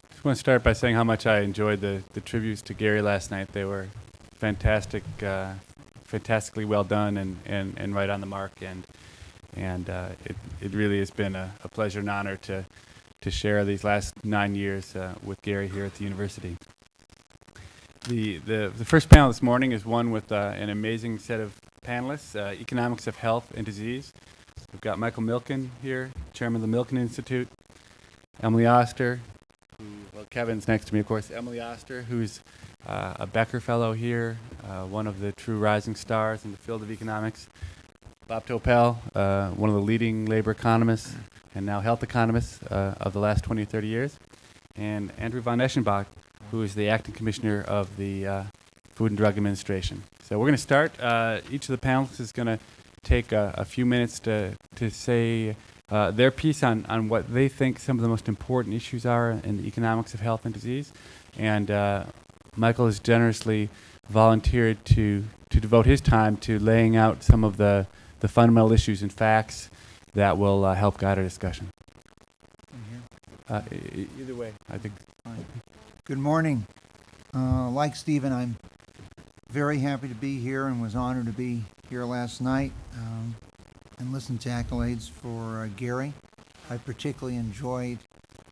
Just want to start by saying how much I enjoyed the tributes to Gary last night. They were fantastic, fantastically well done and right on the mark. And it really has been a pleasure and honor to share these last 9 years with Gary here at the university. The first panel this morning is one with an amazing set of panelists, economics of health and disease. We've got Michael Milken here, chairman of the Milken Institute, Emily Oster, Kevin's next to me, of course, Emily Oster, who's a Becker Fellow here, one of the true rising stars in the field of economics. Bob Topel, one of the leading labor economists and now health economists of the last 20 or 30 years. And Andrew von Eschenbach, who is the acting commissioner of the Food and Drug Administration. So we're going to start. Each of the panelists is going to take a few minutes to say their piece on what they think some of the most important issues are in the economics of health and disease. And Michael has generously volunteered to devote his time to laying out some of the fundamental issues and facts that will help guide our discussion. Either way, I think. Good morning. Like Stephen, I'm very happy to be here and was honored to be here last night and listen to accolades for Gary. I particularly enjoyed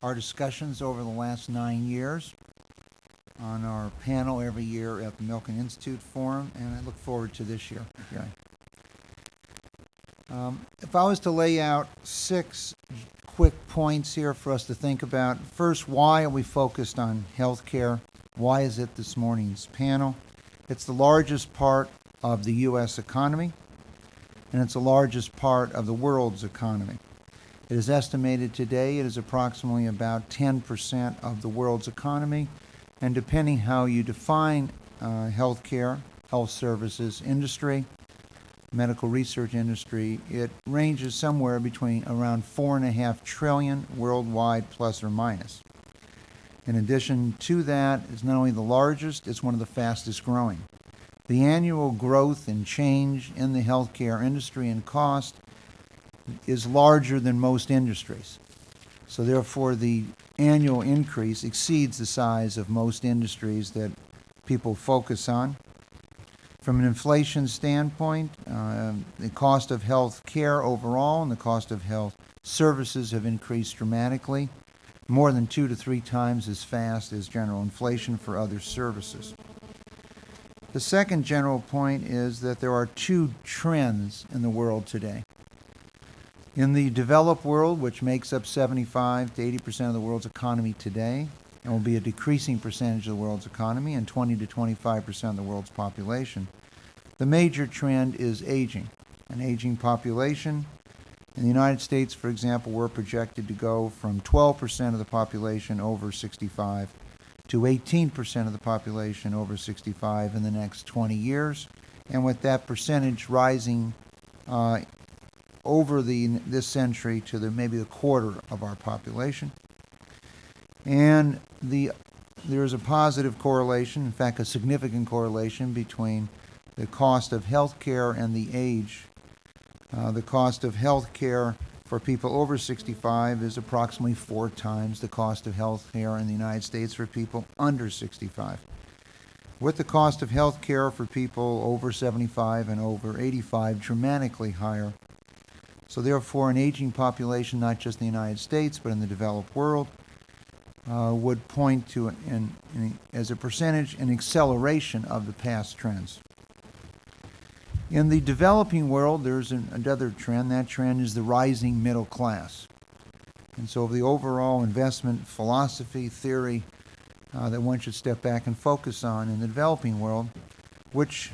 our discussions over the last 9 years on our panel every year at the Milken Institute Forum, and I look forward to this year, Gary. If I was to lay out 6 quick points here for us to think about. First, why are we focused on healthcare? Why is it this morning's panel? It's the largest part of the U.S. economy, and it's the largest part of the world's economy. It is estimated today it is approximately about 10% of the world's economy, and depending how you define healthcare, health services industry, medical research industry, it ranges somewhere between around $4.5 trillion worldwide, plus or minus. In addition to that, it's not only the largest, it's one of the fastest growing. The annual growth and change in the healthcare industry and cost is larger than most industries. So therefore, the annual increase exceeds the size of most industries that people focus on. From an inflation standpoint, the cost of health care overall and the cost of health services have increased dramatically, more than 2 to 3 times as fast as general inflation for other services. The second general point is that there are 2 trends in the world today. In the developed world, which makes up 75 to 80% of the world's economy today, and will be a decreasing percentage of the world's economy and 20 to 25% of the world's population. The major trend is aging, an aging population. In the United States, for example, we're projected to go from 12% of the population over 65 to 18% of the population over 65 in the next 20 years, and with that percentage rising over this century to maybe the quarter of our population. And there is a positive correlation, in fact, a significant correlation between the cost of health care and the age. The cost of health care for people over 65 is approximately 4 times the cost of health care in the United States for people under 65. With the cost of health care for people over 75 and over 85 dramatically higher. So therefore, an aging population, not just in the United States, but in the developed world, would point to, as a percentage, an acceleration of the past trends. In the developing world, there's another trend. That trend is the rising middle class. And so the overall investment philosophy, theory that one should step back and focus on in the developing world, which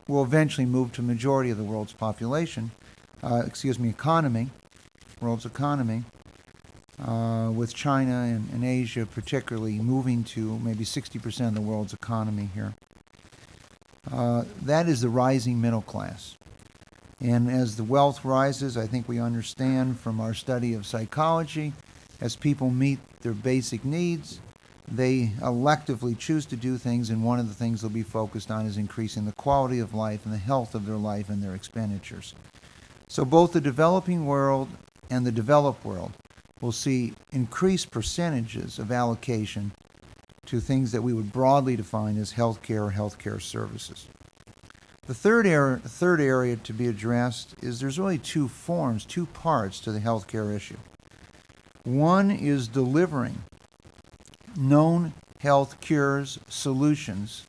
will eventually move to the majority of the world's population, economy, world's economy, with China and Asia particularly moving to maybe 60% of the world's economy here. That is the rising middle class. And as the wealth rises, I think we understand from our study of psychology, as people meet their basic needs, they electively choose to do things, and one of the things they'll be focused on is increasing the quality of life and the health of their life and their expenditures. So both the developing world and the developed world we'll see increased percentages of allocation to things that we would broadly define as healthcare or healthcare services. The third area to be addressed is there's really two parts to the healthcare issue. One is delivering known health cures, solutions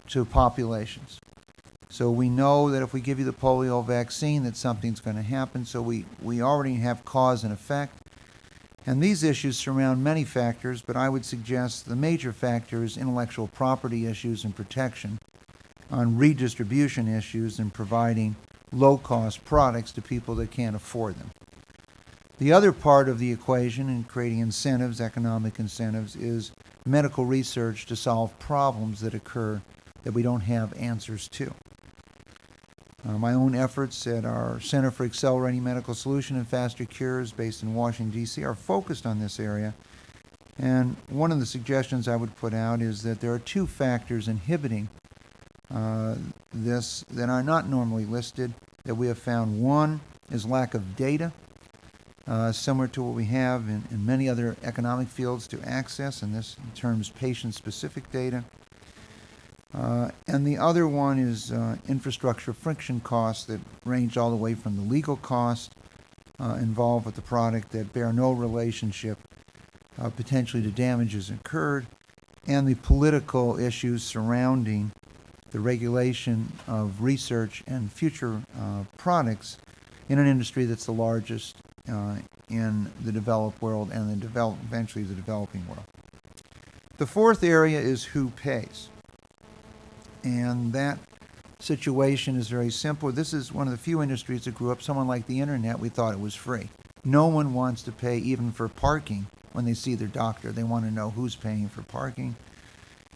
to populations. So we know that if we give you the polio vaccine that something's going to happen, so we already have cause and effect. And these issues surround many factors, but I would suggest the major factor is intellectual property issues and protection on redistribution issues and providing low-cost products to people that can't afford them. The other part of the equation in creating incentives, economic incentives, is medical research to solve problems that occur that we don't have answers to. My own efforts at our Center for Accelerating Medical Solution and Faster Cures based in Washington, D.C. are focused on this area. And one of the suggestions I would put out is that there are two factors inhibiting this that are not normally listed that we have found. One is lack of data, similar to what we have in many other economic fields to access, and this in terms patient-specific data. And the other one is infrastructure friction costs that range all the way from the legal costs involved with the product that bear no relationship potentially to damages incurred, and the political issues surrounding the regulation of research and future products in an industry that's the largest in the developed world and eventually the developing world. The fourth area is who pays. And that situation is very simple. This is one of the few industries that grew up. Someone like the internet, we thought it was free. No one wants to pay even for parking when they see their doctor. They want to know who's paying for parking.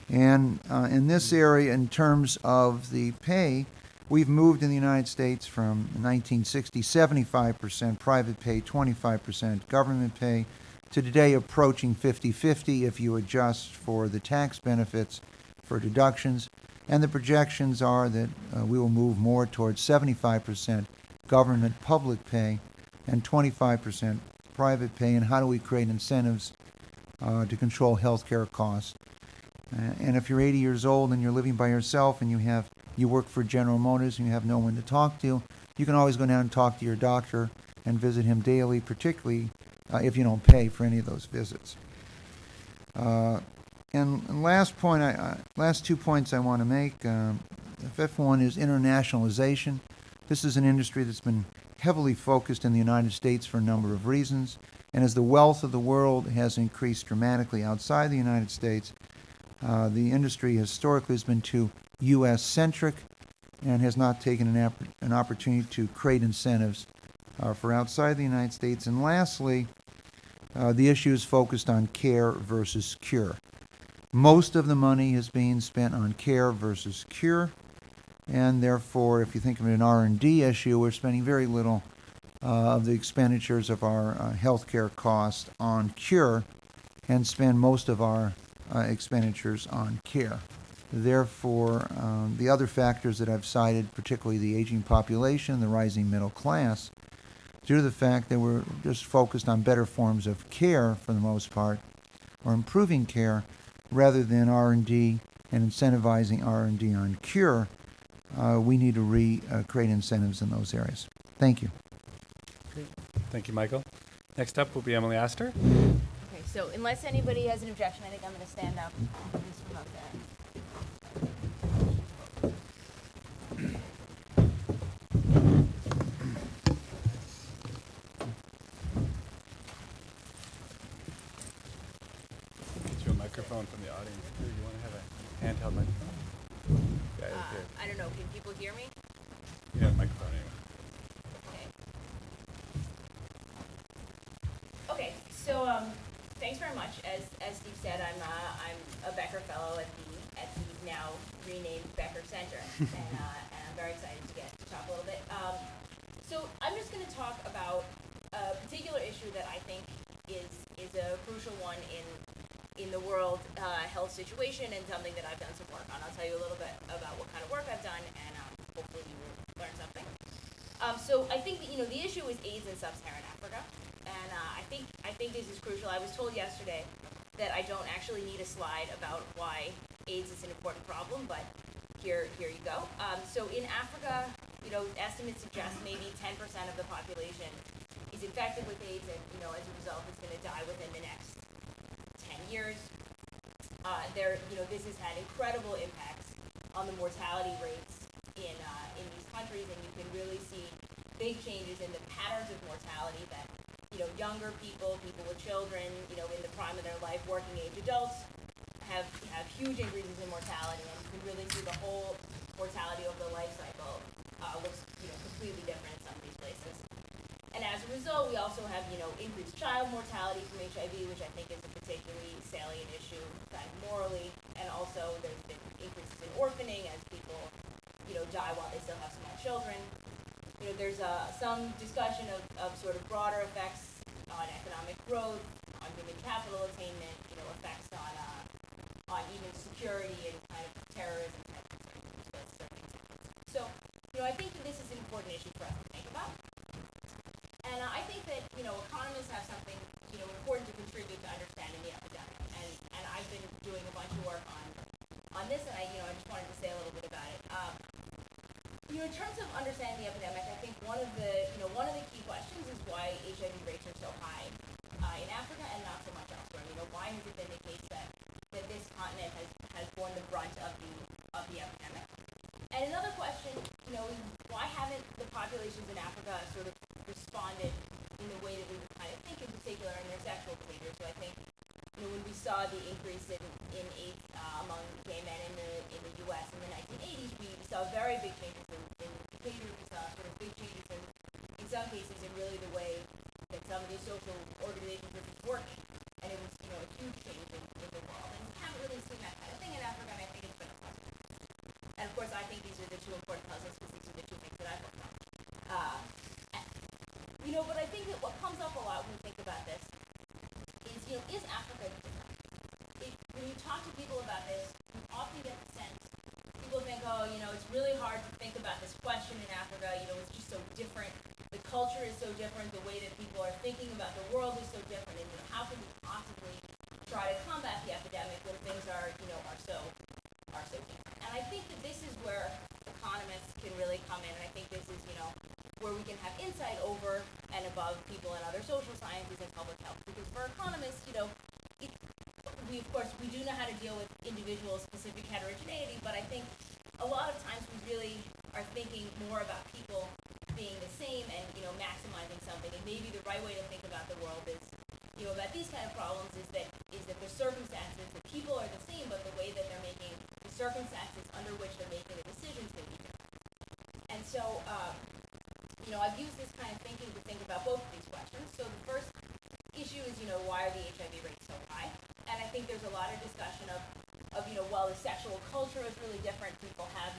And in this area, in terms of the pay, we've moved in the United States from 1960, 75% private pay, 25% government pay, to today approaching 50-50 if you adjust for the tax benefits for deductions. And the projections are that we will move more towards 75% government public pay and 25% private pay. And how do we create incentives to control healthcare costs? And if you're 80 years old and you're living by yourself and you work for General Motors and you have no one to talk to, you can always go down and talk to your doctor and visit him daily, particularly if you don't pay for any of those visits. And last 2 points I want to make. The fifth one is internationalization. This is an industry that's been heavily focused in the United States for a number of reasons. And as the wealth of the world has increased dramatically outside the United States, the industry historically has been too U.S.-centric and has not taken an opportunity to create incentives for outside the United States. And lastly, the issue is focused on care versus cure. Most of the money is being spent on care versus cure, and therefore, if you think of an R&D issue, we're spending very little of the expenditures of our healthcare costs on cure and spend most of our expenditures on care. Therefore, the other factors that I've cited, particularly the aging population, the rising middle class, due to the fact that we're just focused on better forms of care for the most part, or improving care, rather than R&D and incentivizing R&D on cure, we need to create incentives in those areas. Thank you. Great. Thank you, Michael. Next up will be Emily Oster. Okay, so unless anybody has an objection, I think I'm going to stand up and just promote that. Get you a microphone from the audience. Do you want to have a handheld microphone? Yeah, here. I don't know, can people hear me? You have a microphone anyway. Okay, so thanks very much. As Steve said, I'm a Becker Fellow at the now renamed Becker Center, and I'm very excited to get to talk a little bit. So I'm just going to talk about a particular issue that I think is a crucial one in the world health situation, and something that I've done some work on. I'll tell you a little bit about what kind of work I've done, and hopefully you will learn something. So I think that, the issue is AIDS in sub-Saharan Africa, and I think this is crucial. I was told yesterday that I don't actually need a slide about why AIDS is an important problem, but here you go. So in Africa, estimates suggest maybe 10% of the population is infected with AIDS, and as a result, it's going to die within the next 10 years. This has had incredible impacts on the mortality rates in these countries, and you can really see big changes in the patterns of mortality that younger people with children, in the prime of their life, working age adults have huge increases in mortality, and you can really see the whole mortality over the life cycle looks completely different in some of these places. And as a result, we also have increased child mortality from HIV, which I think is a particularly salient issue kind of morally, and also there's been increases in orphaning as people die while they still have small children. There's some discussion of sort of broader effects on economic growth, on human capital attainment, effects on even security and kind of terrorism type of circumstances. So, I think that this is an important issue for us to think about. And I think that, economists have something, important to contribute to understanding the epidemic. And I've been doing a bunch of work on this, and I just wanted to say a little bit about it. In terms of understanding the epidemic, I think one of the key questions is why HIV rates are so high in Africa and not so much elsewhere. Why has it been the case that this continent has borne the brunt of the epidemic? And another question, is why haven't the populations in Africa sort of responded in the way that we would kind of think, in particular in their sexual behavior? So I think, when we saw the increase in AIDS among gay men in the U.S. in the 1980s, we saw very big changes in behavior. We saw sort of big changes in some cases in really the way that some of these social organizations work, and it was a huge change in the world. And we haven't really seen that kind of thing in Africa, and I think it's been a puzzle. And of course, I think these are the two important puzzles because these are the two things that I've worked on. But I think that what comes up a lot when we think about this is Africa different? When you talk to people about this, you often get the sense, people think, it's really hard to think about this question in Africa, it's just so different. The culture is so different, the way that people are thinking about the world is so different, and how can we possibly try to combat the epidemic when things are so different? And I think that this is where economists can really come in, and I think this is, where we can have insight over and above people in other social sciences and public health. Because for economists, we do know how to deal with individual specific heterogeneity, but I think a lot of times we really are thinking more about people being the same and, maximizing something. And maybe the right way to think about the world is, about these kind of problems is that the circumstances, the people are the same, but the way that they're making the circumstances under which they're making the decisions may be different. And so, I've used this kind of thinking to think about both of these questions. So the first issue is, why are the HIV rates so high? And I think there's a lot of discussion of well, the sexual culture is really different. People have,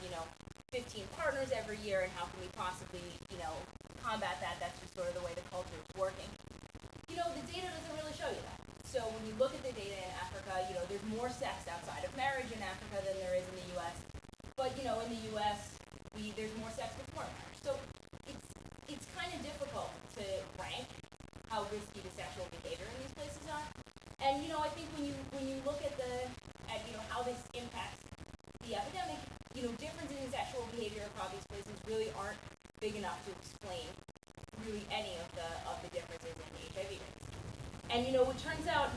15 partners every year, and how can we possibly, combat that? That's just sort of the way the culture is working. The data doesn't really show you that. So when you look at the data in Africa, there's more sex outside of marriage in Africa than there is in the U.S. But, in the U.S., there's more sex before marriage. So it's kind of difficult to rank how risky the sexual behavior in these places are. And I think when you look at how this impacts the epidemic, differences in sexual behavior across these places really aren't big enough to explain really any of the differences in the HIV rates. And it turns out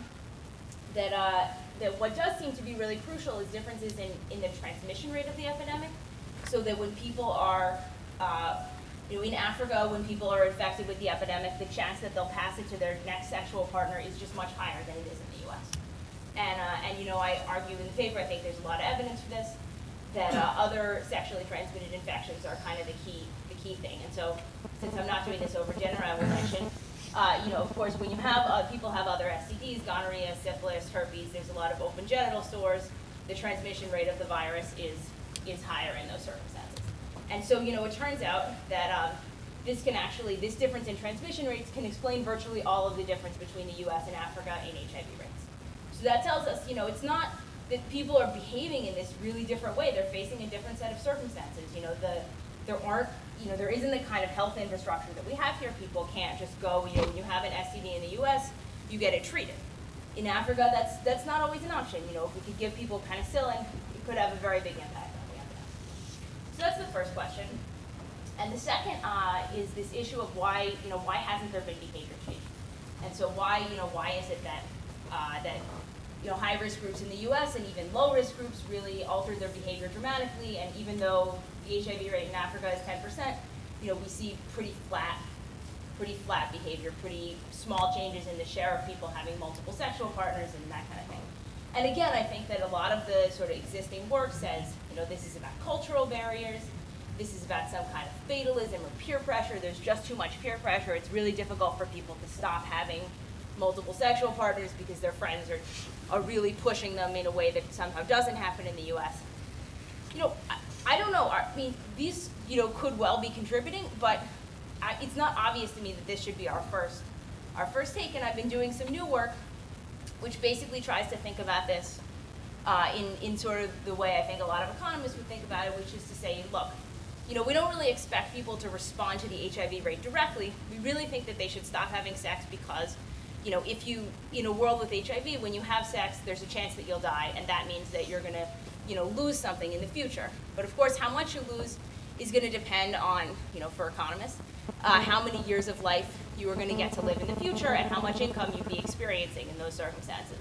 that what does seem to be really crucial is differences in the transmission rate of the epidemic. So that when people are in Africa, when people are infected with the epidemic, the chance that they'll pass it to their next sexual partner is just much higher than it is in the U.S. And I argue in the paper, I think there's a lot of evidence for this, that other sexually transmitted infections are kind of the key thing. And so, since I'm not doing this over dinner, I will mention, of course, when you have people have other STDs, gonorrhea, syphilis, herpes, there's a lot of open genital sores. The transmission rate of the virus is higher in those circumstances. And so, it turns out that this difference in transmission rates can explain virtually all of the difference between the U.S. and Africa in HIV rates. So that tells us, it's not that people are behaving in this really different way. They're facing a different set of circumstances. There aren't there isn't the kind of health infrastructure that we have here. People can't just go, when you have an STD in the US, you get it treated. In Africa, that's not always an option. If we could give people penicillin, it could have a very big impact on the epidemic. So that's the first question. And the second is this issue of why hasn't there been behavior change? And so why is it that high-risk groups in the U.S. and even low-risk groups really altered their behavior dramatically, and even though the HIV rate in Africa is 10%, we see pretty flat behavior, pretty small changes in the share of people having multiple sexual partners and that kind of thing. And again, I think that a lot of the sort of existing work says, this is about cultural barriers, this is about some kind of fatalism or peer pressure. There's just too much peer pressure. It's really difficult for people to stop having multiple sexual partners because their friends are really pushing them in a way that somehow doesn't happen in the US. I don't know. I mean, these, could well be contributing, but it's not obvious to me that this should be our first take, and I've been doing some new work which basically tries to think about this in sort of the way I think a lot of economists would think about it, which is to say, look, we don't really expect people to respond to the HIV rate directly. We really think that they should stop having sex because, if you, in a world with HIV, when you have sex, there's a chance that you'll die, and that means that you're going to, lose something in the future. But of course, how much you lose is going to depend on, for economists, how many years of life you are going to get to live in the future and how much income you'd be experiencing in those circumstances.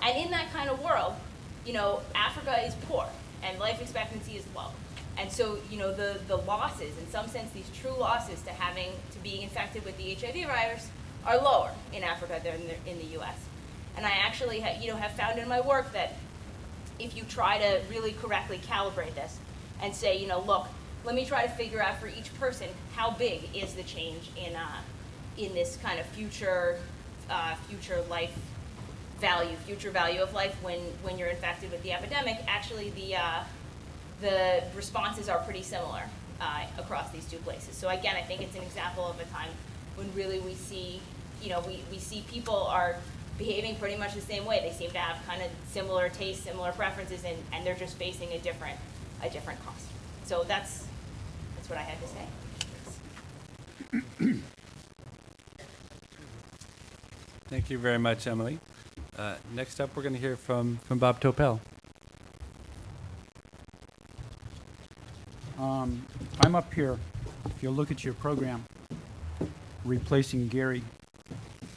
And in that kind of world, Africa is poor and life expectancy is low. And so, the losses, in some sense, these true losses to being infected with the HIV virus are lower in Africa than in the US. And I actually have found in my work that if you try to really correctly calibrate this and say, look, let me try to figure out for each person how big is the change in this kind of future life value, future value of life when you're infected with the epidemic, actually the responses are pretty similar across these two places. So again, I think it's an example of a time when really we see, we see people are behaving pretty much the same way. They seem to have kind of similar tastes, similar preferences, and they're just facing a different cost. So that's what I had to say. Thank you very much, Emily. Next up, we're going to hear from Bob Topel. I'm up here, if you look at your program, replacing Gary,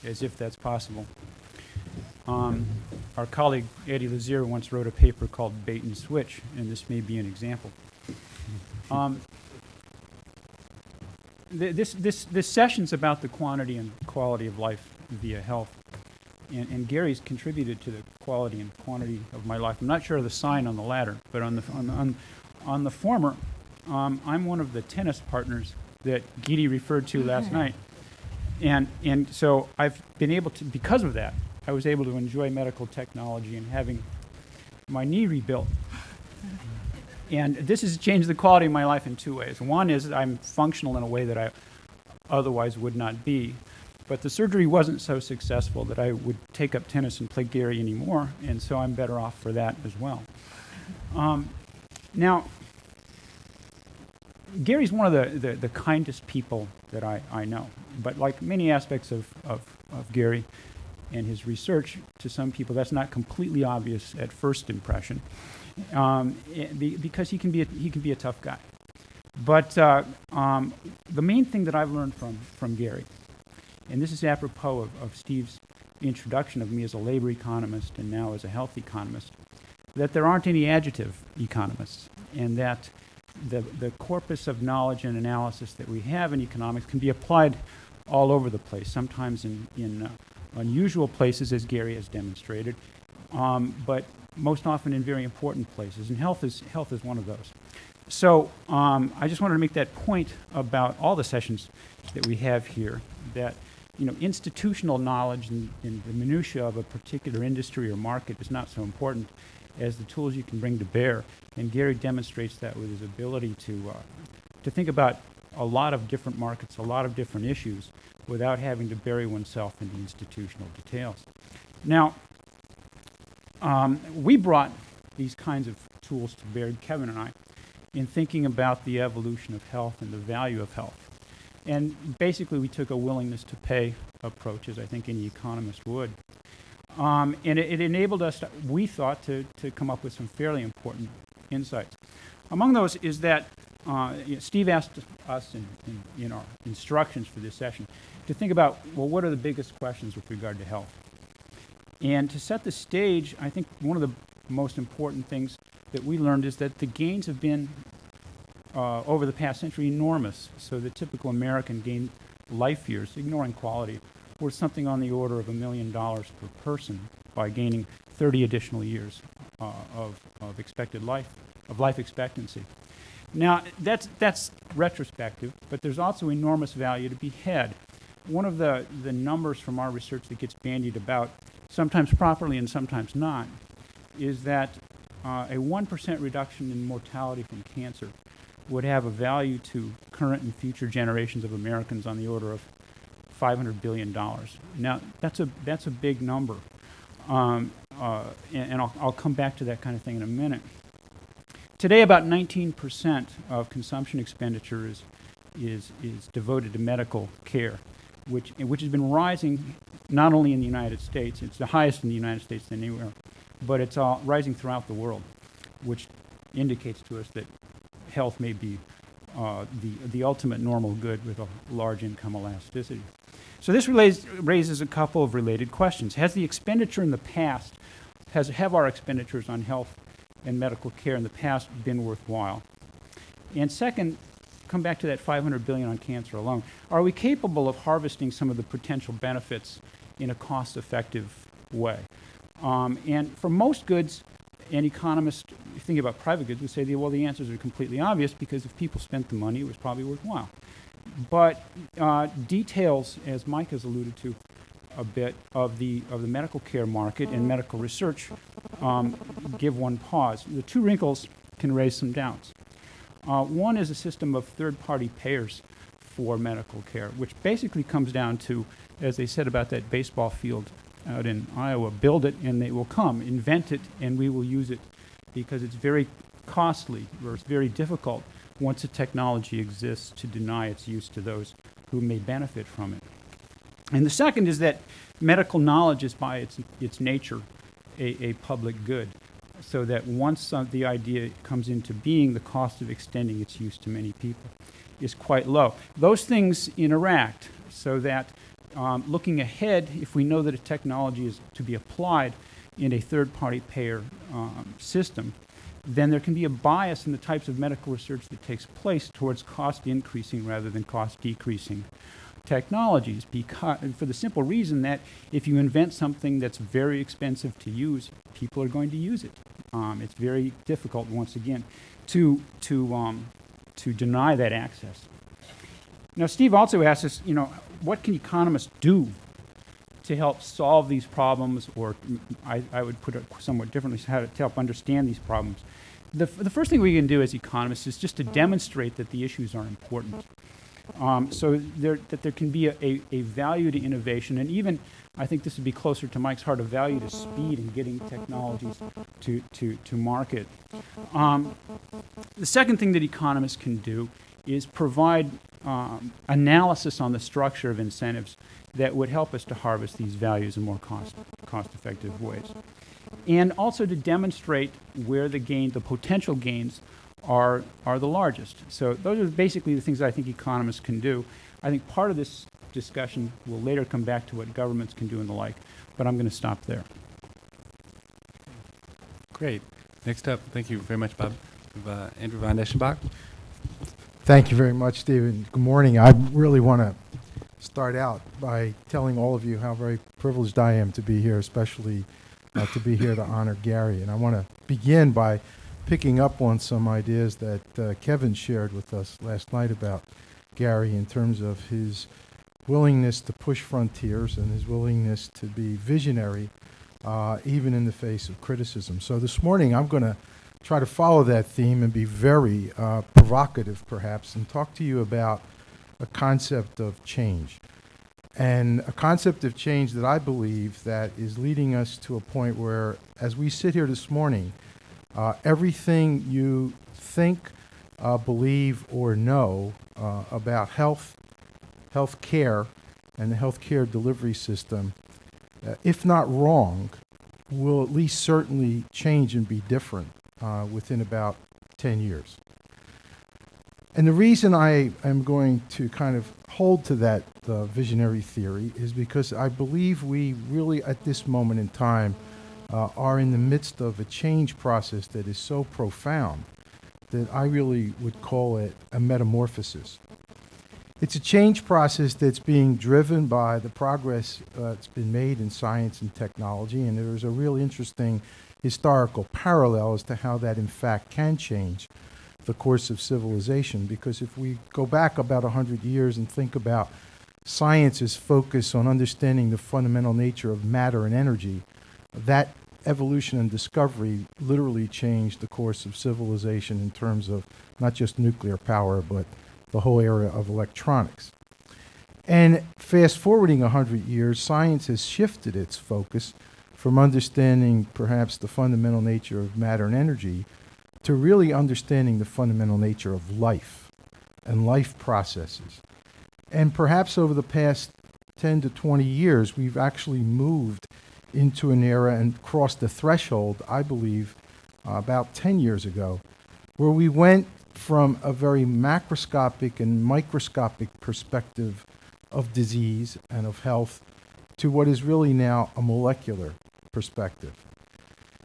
as if that's possible. Our colleague Eddie Lazier once wrote a paper called Bait and Switch, and this may be an example. This session's about the quantity and quality of life via health, and Gary's contributed to the quality and quantity of my life. I'm not sure of the sign on the latter, but on the former, I'm one of the tennis partners that Gidi referred to last night, and so I've been able to, because of that, I was able to enjoy medical technology and having my knee rebuilt. And this has changed the quality of my life in two ways. One is I'm functional in a way that I otherwise would not be. But the surgery wasn't so successful that I would take up tennis and play Gary anymore, and so I'm better off for that as well. Now, Gary's one of the kindest people that I know. But like many aspects of Gary and his research, to some people that's not completely obvious at first impression. Because he can be a tough guy. But the main thing that I've learned from Gary, and this is apropos of Steve's introduction of me as a labor economist and now as a health economist, that there aren't any adjective economists, and that the corpus of knowledge and analysis that we have in economics can be applied all over the place, sometimes in unusual places, as Gary has demonstrated, but most often in very important places, and health is one of those. So I just wanted to make that point about all the sessions that we have here, that institutional knowledge and the minutiae of a particular industry or market is not so important as the tools you can bring to bear. And Gary demonstrates that with his ability to think about a lot of different markets, a lot of different issues, without having to bury oneself in the institutional details. Now, we brought these kinds of tools to bear, Kevin and I, in thinking about the evolution of health and the value of health. And basically, we took a willingness to pay approach, as I think any economist would. And it enabled us, we thought, to come up with some fairly important insights. Among those is that Steve asked us in our instructions for this session to think about, well, what are the biggest questions with regard to health? And to set the stage, I think one of the most important things that we learned is that the gains have been, over the past century, enormous. So the typical American gained life years, ignoring quality, were something on the order of $1 million per person by gaining 30 additional years of life expectancy. Now, that's retrospective, but there's also enormous value to be had. One of the numbers from our research that gets bandied about, sometimes properly and sometimes not, is that a 1% reduction in mortality from cancer would have a value to current and future generations of Americans on the order of $500 billion. Now, that's a big number, and I'll come back to that kind of thing in a minute. Today, about 19% of consumption expenditure is devoted to medical care, which has been rising not only in the United States, it's the highest in the United States than anywhere, but it's rising throughout the world, which indicates to us that health may be the ultimate normal good with a large income elasticity. So this raises a couple of related questions. Has the expenditure in the past, have our expenditures on health and medical care in the past been worthwhile? And second, come back to that $500 billion on cancer alone. Are we capable of harvesting some of the potential benefits in a cost-effective way? And for most goods, an economist thinking about private goods would say, well, the answers are completely obvious because if people spent the money, it was probably worthwhile. But details, as Mike has alluded to a bit, of the medical care market and medical research give one pause. The two wrinkles can raise some doubts. One is a system of third-party payers for medical care, which basically comes down to, as they said about that baseball field out in Iowa, build it and they will come, invent it and we will use it, because it's very costly or it's very difficult once a technology exists to deny its use to those who may benefit from it. And the second is that medical knowledge is by its nature a public good, so that once the idea comes into being, the cost of extending its use to many people is quite low. Those things interact so that looking ahead, if we know that a technology is to be applied in a third-party payer system, then there can be a bias in the types of medical research that takes place towards cost increasing rather than cost decreasing technologies, because, for the simple reason that if you invent something that's very expensive to use, people are going to use it. It's very difficult, once again, to deny that access. Now, Steve also asked us, what can economists do to help solve these problems, or I would put it somewhat differently, how to help understand these problems. The first thing we can do as economists is just to demonstrate that the issues are important. So that there can be a value to innovation, and even, I think this would be closer to Mike's heart, a value to speed in getting technologies to market. The second thing that economists can do is provide analysis on the structure of incentives that would help us to harvest these values in more cost-effective ways. And also to demonstrate where the potential gains are the largest. So those are basically the things that I think economists can do. I think part of this discussion will later come back to what governments can do and the like, but I'm going to stop there. Great. Next up, thank you very much, Bob. We have Andrew von Eschenbach. Thank you very much, Stephen. Good morning. I really want to start out by telling all of you how very privileged I am to be here, especially to be here to honor Gary. And I want to begin by picking up on some ideas that Kevin shared with us last night about Gary in terms of his willingness to push frontiers and his willingness to be visionary, even in the face of criticism. So this morning I'm going to try to follow that theme and be very provocative, perhaps, and talk to you about a concept of change. And a concept of change that I believe that is leading us to a point where, as we sit here this morning, everything you think, believe or know about health care, and the healthcare delivery system, if not wrong, will at least certainly change and be different within about 10 years. And the reason I am going to kind of hold to that visionary theory is because I believe we really, at this moment in time, are in the midst of a change process that is so profound that I really would call it a metamorphosis. It's a change process that's being driven by the progress that's been made in science and technology, and there's a really interesting historical parallel as to how that in fact can change the course of civilization. Because if we go back about 100 years and think about science's focus on understanding the fundamental nature of matter and energy, that evolution and discovery literally changed the course of civilization in terms of not just nuclear power, but the whole area of electronics. And fast forwarding 100 years, science has shifted its focus from understanding perhaps the fundamental nature of matter and energy to really understanding the fundamental nature of life and life processes. And perhaps over the past 10 to 20 years, we've actually moved into an era and crossed the threshold, I believe, about 10 years ago, where we went from a very macroscopic and microscopic perspective of disease and of health to what is really now a molecular perspective.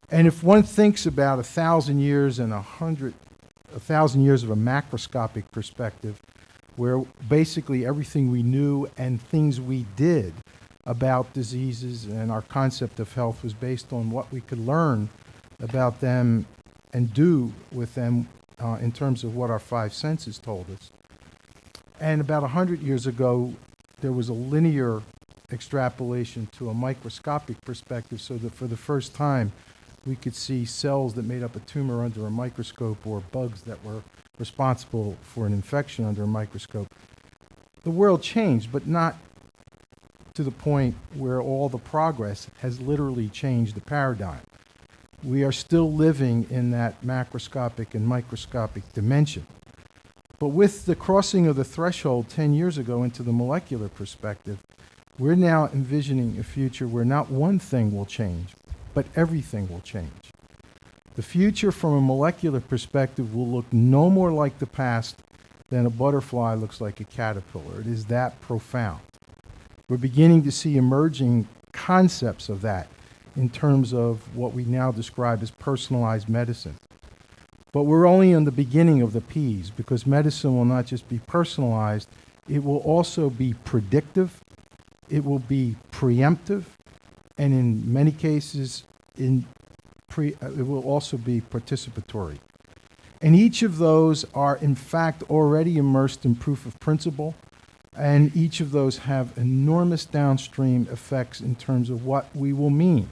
And if one thinks about 1,000 years and 1,000 years of a macroscopic perspective, where basically everything we knew and things we did about diseases and our concept of health was based on what we could learn about them and do with them in terms of what our five senses told us. And about 100 years ago, there was a linear extrapolation to a microscopic perspective, so that for the first time, we could see cells that made up a tumor under a microscope or bugs that were responsible for an infection under a microscope. The world changed, but not to the point where all the progress has literally changed the paradigm. We are still living in that macroscopic and microscopic dimension. But with the crossing of the threshold 10 years ago into the molecular perspective, we're now envisioning a future where not one thing will change, but everything will change. The future from a molecular perspective will look no more like the past than a butterfly looks like a caterpillar. It is that profound. We're beginning to see emerging concepts of that in terms of what we now describe as personalized medicine. But we're only in the beginning of the P's, because medicine will not just be personalized, it will also be predictive, it will be preemptive, and in many cases, it will also be participatory. And each of those are in fact already immersed in proof of principle, and each of those have enormous downstream effects in terms of what we will mean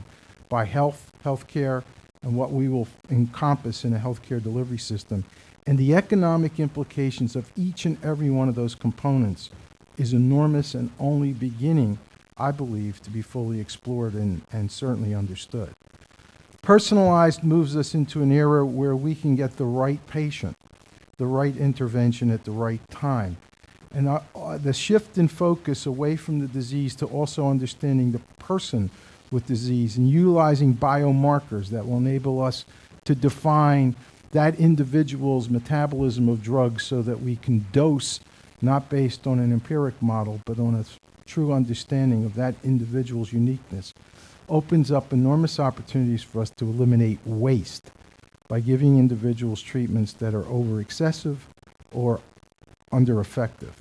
by healthcare, and what we will encompass in a healthcare delivery system. And the economic implications of each and every one of those components is enormous and only beginning, I believe, to be fully explored and certainly understood. Personalized moves us into an era where we can get the right patient, the right intervention at the right time. And the shift in focus away from the disease to also understanding the person with disease and utilizing biomarkers that will enable us to define that individual's metabolism of drugs so that we can dose not based on an empiric model, but on a true understanding of that individual's uniqueness, opens up enormous opportunities for us to eliminate waste by giving individuals treatments that are over excessive or under effective.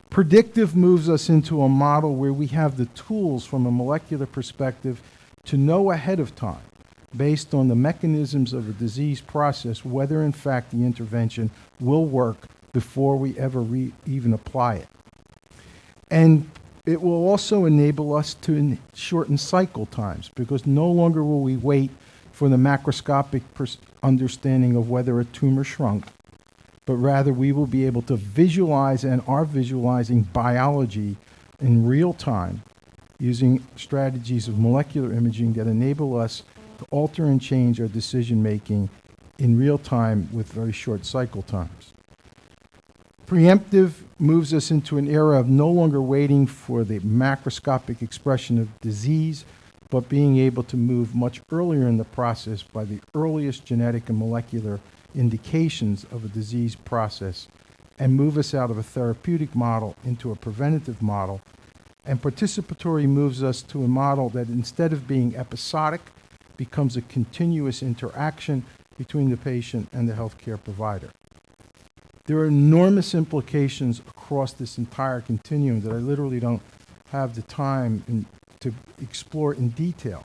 Predictive moves us into a model where we have the tools from a molecular perspective to know ahead of time, based on the mechanisms of a disease process, whether in fact the intervention will work before we ever even apply it. And it will also enable us to shorten cycle times, because no longer will we wait for the macroscopic understanding of whether a tumor shrunk, but rather we will be able to visualize and are visualizing biology in real time using strategies of molecular imaging that enable us to alter and change our decision making in real time with very short cycle times. Preemptive moves us into an era of no longer waiting for the macroscopic expression of disease, but being able to move much earlier in the process by the earliest genetic and molecular indications of a disease process and move us out of a therapeutic model into a preventative model. And participatory moves us to a model that, instead of being episodic, becomes a continuous interaction between the patient and the healthcare provider. There are enormous implications across this entire continuum that I literally don't have the time to explore in detail,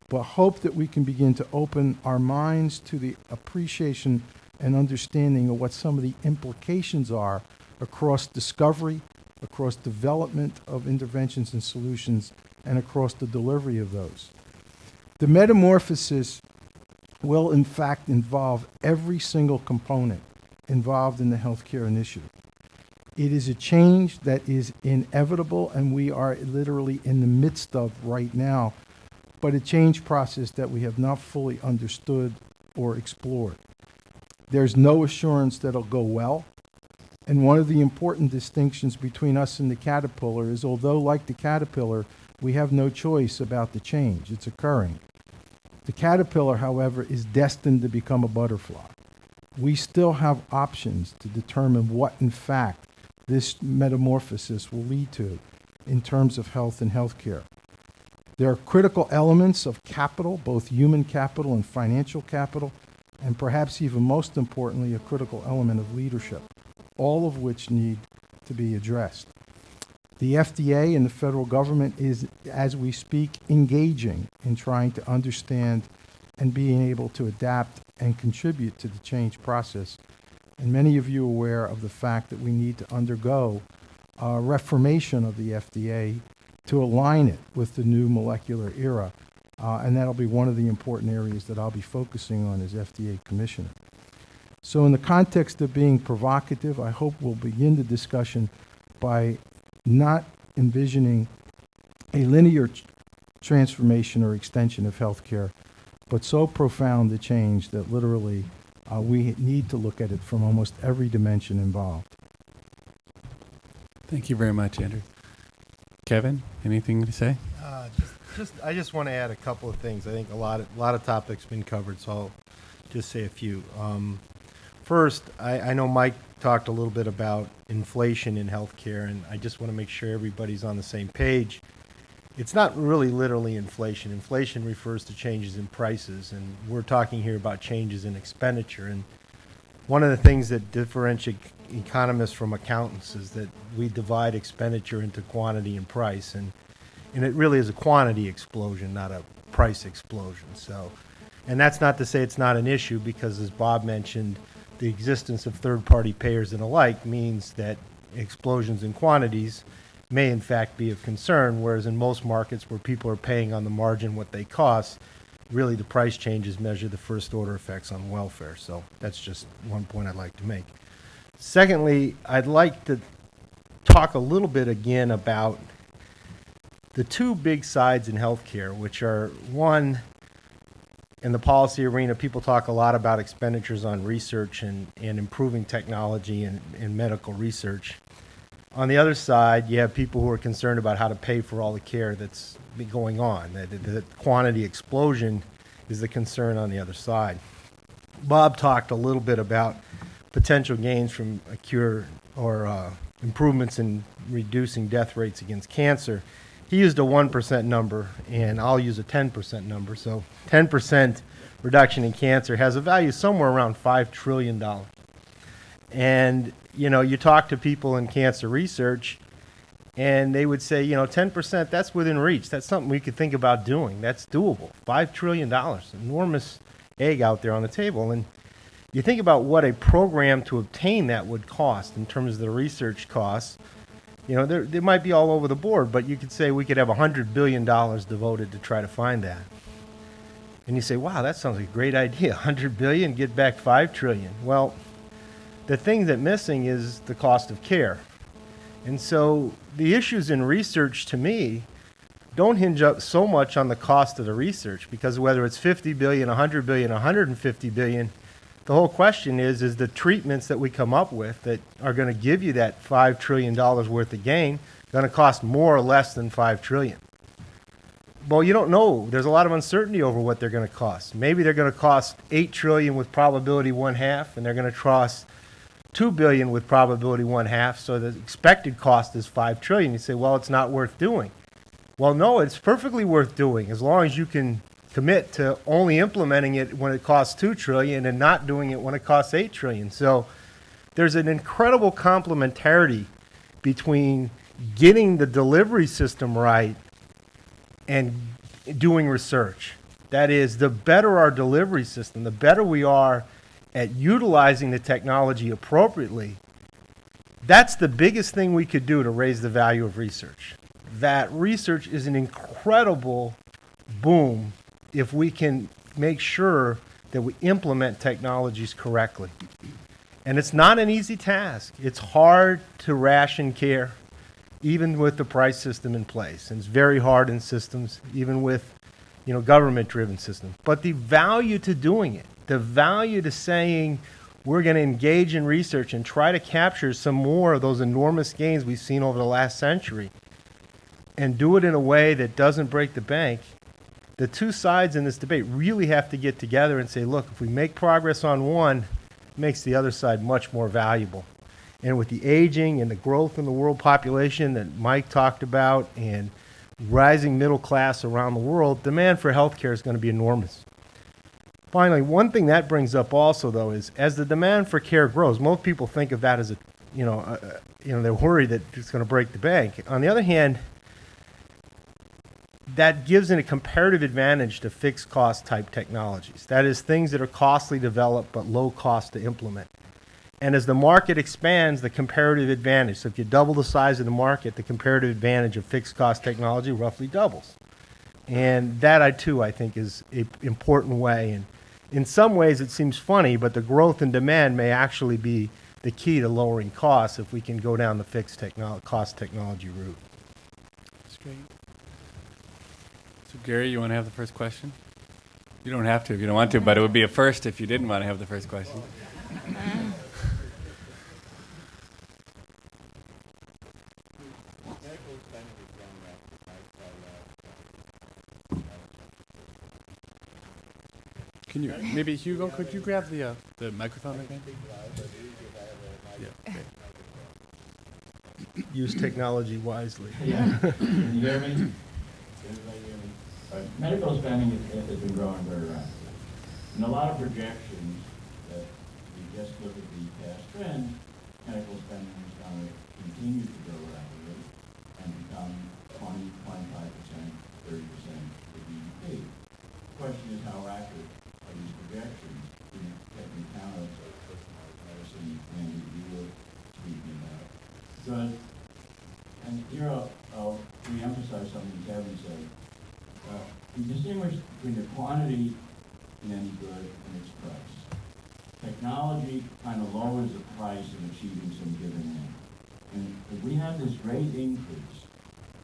but hope that we can begin to open our minds to the appreciation and understanding of what some of the implications are across discovery, across development of interventions and solutions, and across the delivery of those. The metamorphosis will in fact involve every single component involved in the healthcare initiative. It is a change that is inevitable, and we are literally in the midst of right now, but a change process that we have not fully understood or explored. There's no assurance that it'll go well, and one of the important distinctions between us and the caterpillar is, although like the caterpillar, we have no choice about the change. It's occurring. The caterpillar, however, is destined to become a butterfly. We still have options to determine what, in fact, this metamorphosis will lead to in terms of health and healthcare. There are critical elements of capital, both human capital and financial capital, and perhaps even most importantly, a critical element of leadership, all of which need to be addressed. The FDA and the federal government is, as we speak, engaging in trying to understand and being able to adapt and contribute to the change process. And many of you are aware of the fact that we need to undergo a reformation of the FDA to align it with the new molecular era. And that'll be one of the important areas that I'll be focusing on as FDA Commissioner. So in the context of being provocative, I hope we'll begin the discussion by not envisioning a linear transformation or extension of healthcare, but so profound the change that literally we need to look at it from almost every dimension involved. Thank you very much, Andrew. Kevin, anything to say? I just want to add a couple of things. I think a lot of topics been covered, so I'll just say a few. First, I know Mike talked a little bit about inflation in healthcare, and I just want to make sure everybody's on the same page. It's not really literally inflation. Inflation refers to changes in prices, and we're talking here about changes in expenditure. And one of the things that differentiates economists from accountants is that we divide expenditure into quantity and price, and it really is a quantity explosion, not a price explosion. So, and that's not to say it's not an issue, because as Bob mentioned, the existence of third-party payers and the like means that explosions in quantities may in fact be of concern, whereas in most markets where people are paying on the margin what they cost, really the price changes measure the first order effects on welfare. So that's just one point I'd like to make. Secondly, I'd like to talk a little bit again about the two big sides in healthcare, which are, one, in the policy arena, people talk a lot about expenditures on research and improving technology and medical research. On the other side, you have people who are concerned about how to pay for all the care that's been going on. The quantity explosion is the concern on the other side. Bob talked a little bit about potential gains from a cure or improvements in reducing death rates against cancer. He used a 1% number, and I'll use a 10% number. So 10% reduction in cancer has a value somewhere around $5 trillion. And you know, you talk to people in cancer research, and they would say, 10%, that's within reach. That's something we could think about doing. That's doable. $5 trillion, enormous egg out there on the table. And you think about what a program to obtain that would cost in terms of the research costs. They might be all over the board, but you could say we could have $100 billion devoted to try to find that. And you say, wow, that sounds like a great idea. $100 billion, get back $5 trillion. Well, the thing that's missing is the cost of care. And so the issues in research, to me, don't hinge up so much on the cost of the research, because whether it's $50 billion, $100 billion, $150 billion, the whole question is the treatments that we come up with that are going to give you that $5 trillion worth of gain going to cost more or less than $5 trillion? Well, you don't know. There's a lot of uncertainty over what they're going to cost. Maybe they're going to cost $8 trillion with probability 1/2, and they're going to cost $2 billion with probability 1/2. So the expected cost is $5 trillion. You say, well, it's not worth doing. Well, no, it's perfectly worth doing as long as you can commit to only implementing it when it costs $2 trillion and not doing it when it costs $8 trillion. So there's an incredible complementarity between getting the delivery system right and doing research. That is, the better our delivery system, the better we are at utilizing the technology appropriately, that's the biggest thing we could do to raise the value of research. That research is an incredible boom if we can make sure that we implement technologies correctly. And it's not an easy task. It's hard to ration care, even with the price system in place. And it's very hard in systems, even with, government-driven systems. But the value to doing it, the value to saying we're going to engage in research and try to capture some more of those enormous gains we've seen over the last century and do it in a way that doesn't break the bank, the two sides in this debate really have to get together and say, look, if we make progress on one, it makes the other side much more valuable. And with the aging and the growth in the world population that Mike talked about and rising middle class around the world, demand for healthcare is going to be enormous. Finally, one thing that brings up also, though, is as the demand for care grows, most people think of that as they're worried that it's going to break the bank. On the other hand, that gives it a comparative advantage to fixed cost type technologies. That is, things that are costly to develop but low cost to implement. And as the market expands, the comparative advantage. So if you double the size of the market, the comparative advantage of fixed cost technology roughly doubles. And that, I think, is an important way. And in some ways, it seems funny, but the growth in demand may actually be the key to lowering costs if we can go down the fixed cost technology route. That's great. So, Gary, you want to have the first question? You don't have to if you don't want to, but it would be a first if you didn't want to have the first question. Can you, maybe Hugo, could you grab the microphone again? Yeah. Okay. Use technology wisely. Yeah. Can you hear me? Can everybody hear me? Medical spending has been growing very rapidly. And a lot of projections that we just look at the past trend, medical spending is going to continue to grow rapidly and become 20, 25%, 30% of the GDP. The question is how accurate are these projections in taking account of personalized medicine and you were speaking about. Good. And here I'll re-emphasize something Kevin said. We distinguish between the quantity in any good and its price. Technology kind of lowers the price of achieving some given end. And if we have this great increase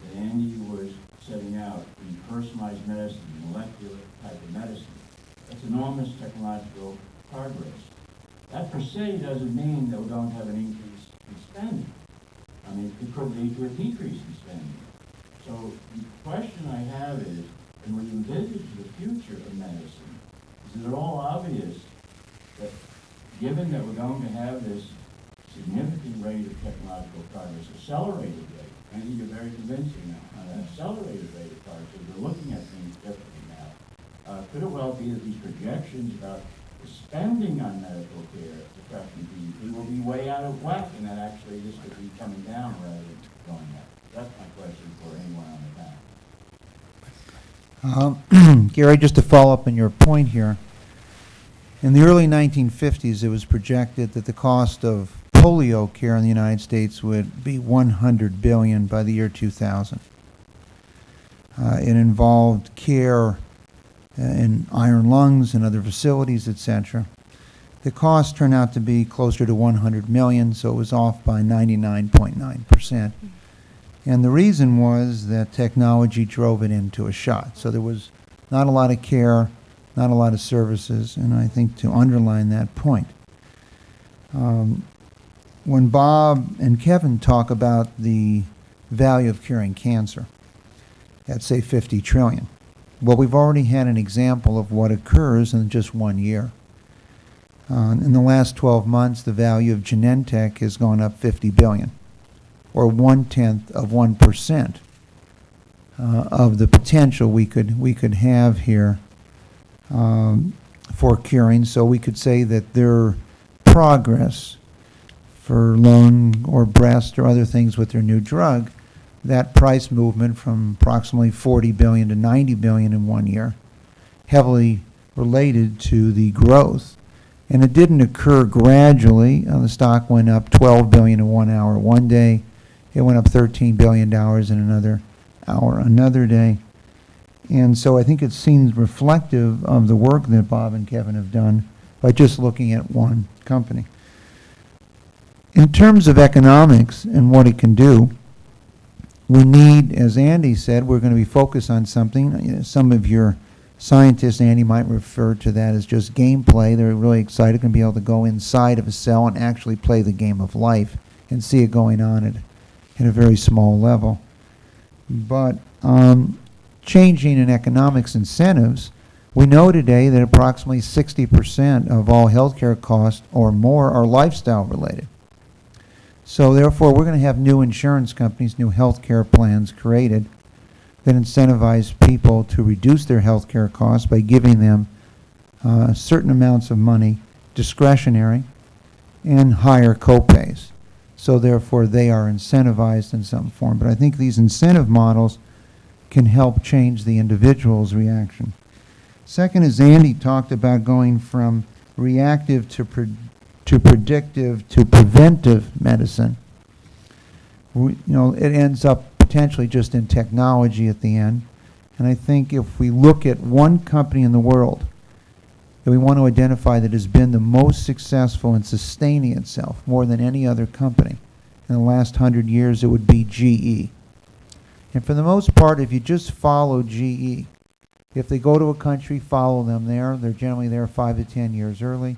that Andy was setting out in personalized medicine, molecular type of medicine, that's enormous technological progress. That per se doesn't mean that we don't have an increase in spending. I mean, it could lead to a decrease in spending. So the question I have is, and when you envisage the future of medicine, is it at all obvious that given that we're going to have this significant rate of technological progress, accelerated rate, I think you're very convincing now, on that accelerated rate of progress, because we're looking at things differently now. Could it well be that these projections about the spending on medical care, suppressing GDP, will be way out of whack, and that actually this could be coming down rather than going up? That's my question for anyone on the panel. Gary, just to follow up on your point here, in the early 1950s, it was projected that the cost of polio care in the United States would be $100 billion by the year 2000. It involved care in iron lungs and other facilities, etc. The cost turned out to be closer to $100 million, so it was off by 99.9%. And the reason was that technology drove it into a shot. So there was not a lot of care not a lot of services, and I think to underline that point. When Bob and Kevin talk about the value of curing cancer, at say 50 trillion, well, we've already had an example of what occurs in just 1 year. In the last 12 months, the value of Genentech has gone up 50 billion, or 1/10 of 1% of the potential we could have here for curing. So we could say that their progress for lung or breast or other things with their new drug, that price movement from approximately 40 billion to 90 billion in 1 year, heavily related to the growth. And it didn't occur gradually. The stock went up 12 billion in 1 hour one day. It went up $13 billion in another hour another day. And so I think it seems reflective of the work that Bob and Kevin have done by just looking at one company. In terms of economics and what it can do, we need, as Andy said, we're going to be focused on something. Some of your scientists, Andy, might refer to that as just gameplay. They're really excited to be able to go inside of a cell and actually play the game of life and see it going on at a very small level. But changing in economics incentives, we know today that approximately 60% of all healthcare costs or more are lifestyle related. So therefore, we're going to have new insurance companies, new healthcare plans created that incentivize people to reduce their healthcare costs by giving them certain amounts of money, discretionary, and higher copays. So therefore, they are incentivized in some form. But I think these incentive models can help change the individual's reaction. Second is Andy talked about going from reactive to predictive to preventive medicine. It ends up potentially just in technology at the end. And I think if we look at one company in the world that we want to identify that has been the most successful in sustaining itself more than any other company in the last 100 years, it would be GE. And for the most part, if you just follow GE, if they go to a country, follow them there. They're generally there 5 to 10 years early.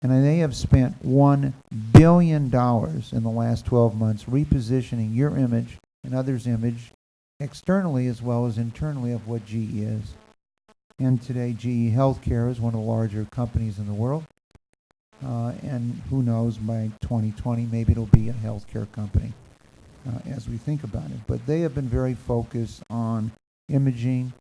And they have spent $1 billion in the last 12 months repositioning your image and others' image externally as well as internally of what GE is. And today, GE Healthcare is one of the larger companies in the world. And who knows, by 2020, maybe it'll be a healthcare company as we think about it. But they have been very focused on imaging,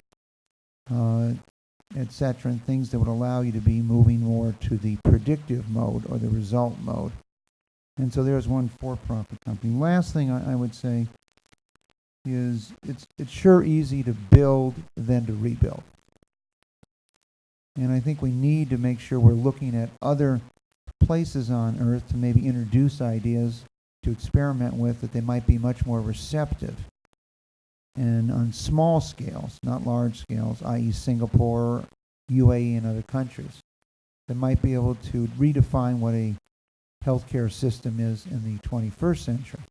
et cetera, and things that would allow you to be moving more to the predictive mode or the result mode. And so there's one for-profit company. Last thing I would say is it's sure easy to build than to rebuild. And I think we need to make sure we're looking at other places on Earth to maybe introduce ideas to experiment with that they might be much more receptive. And on small scales, not large scales, i.e. Singapore, UAE, and other countries, that might be able to redefine what a healthcare system is in the 21st century.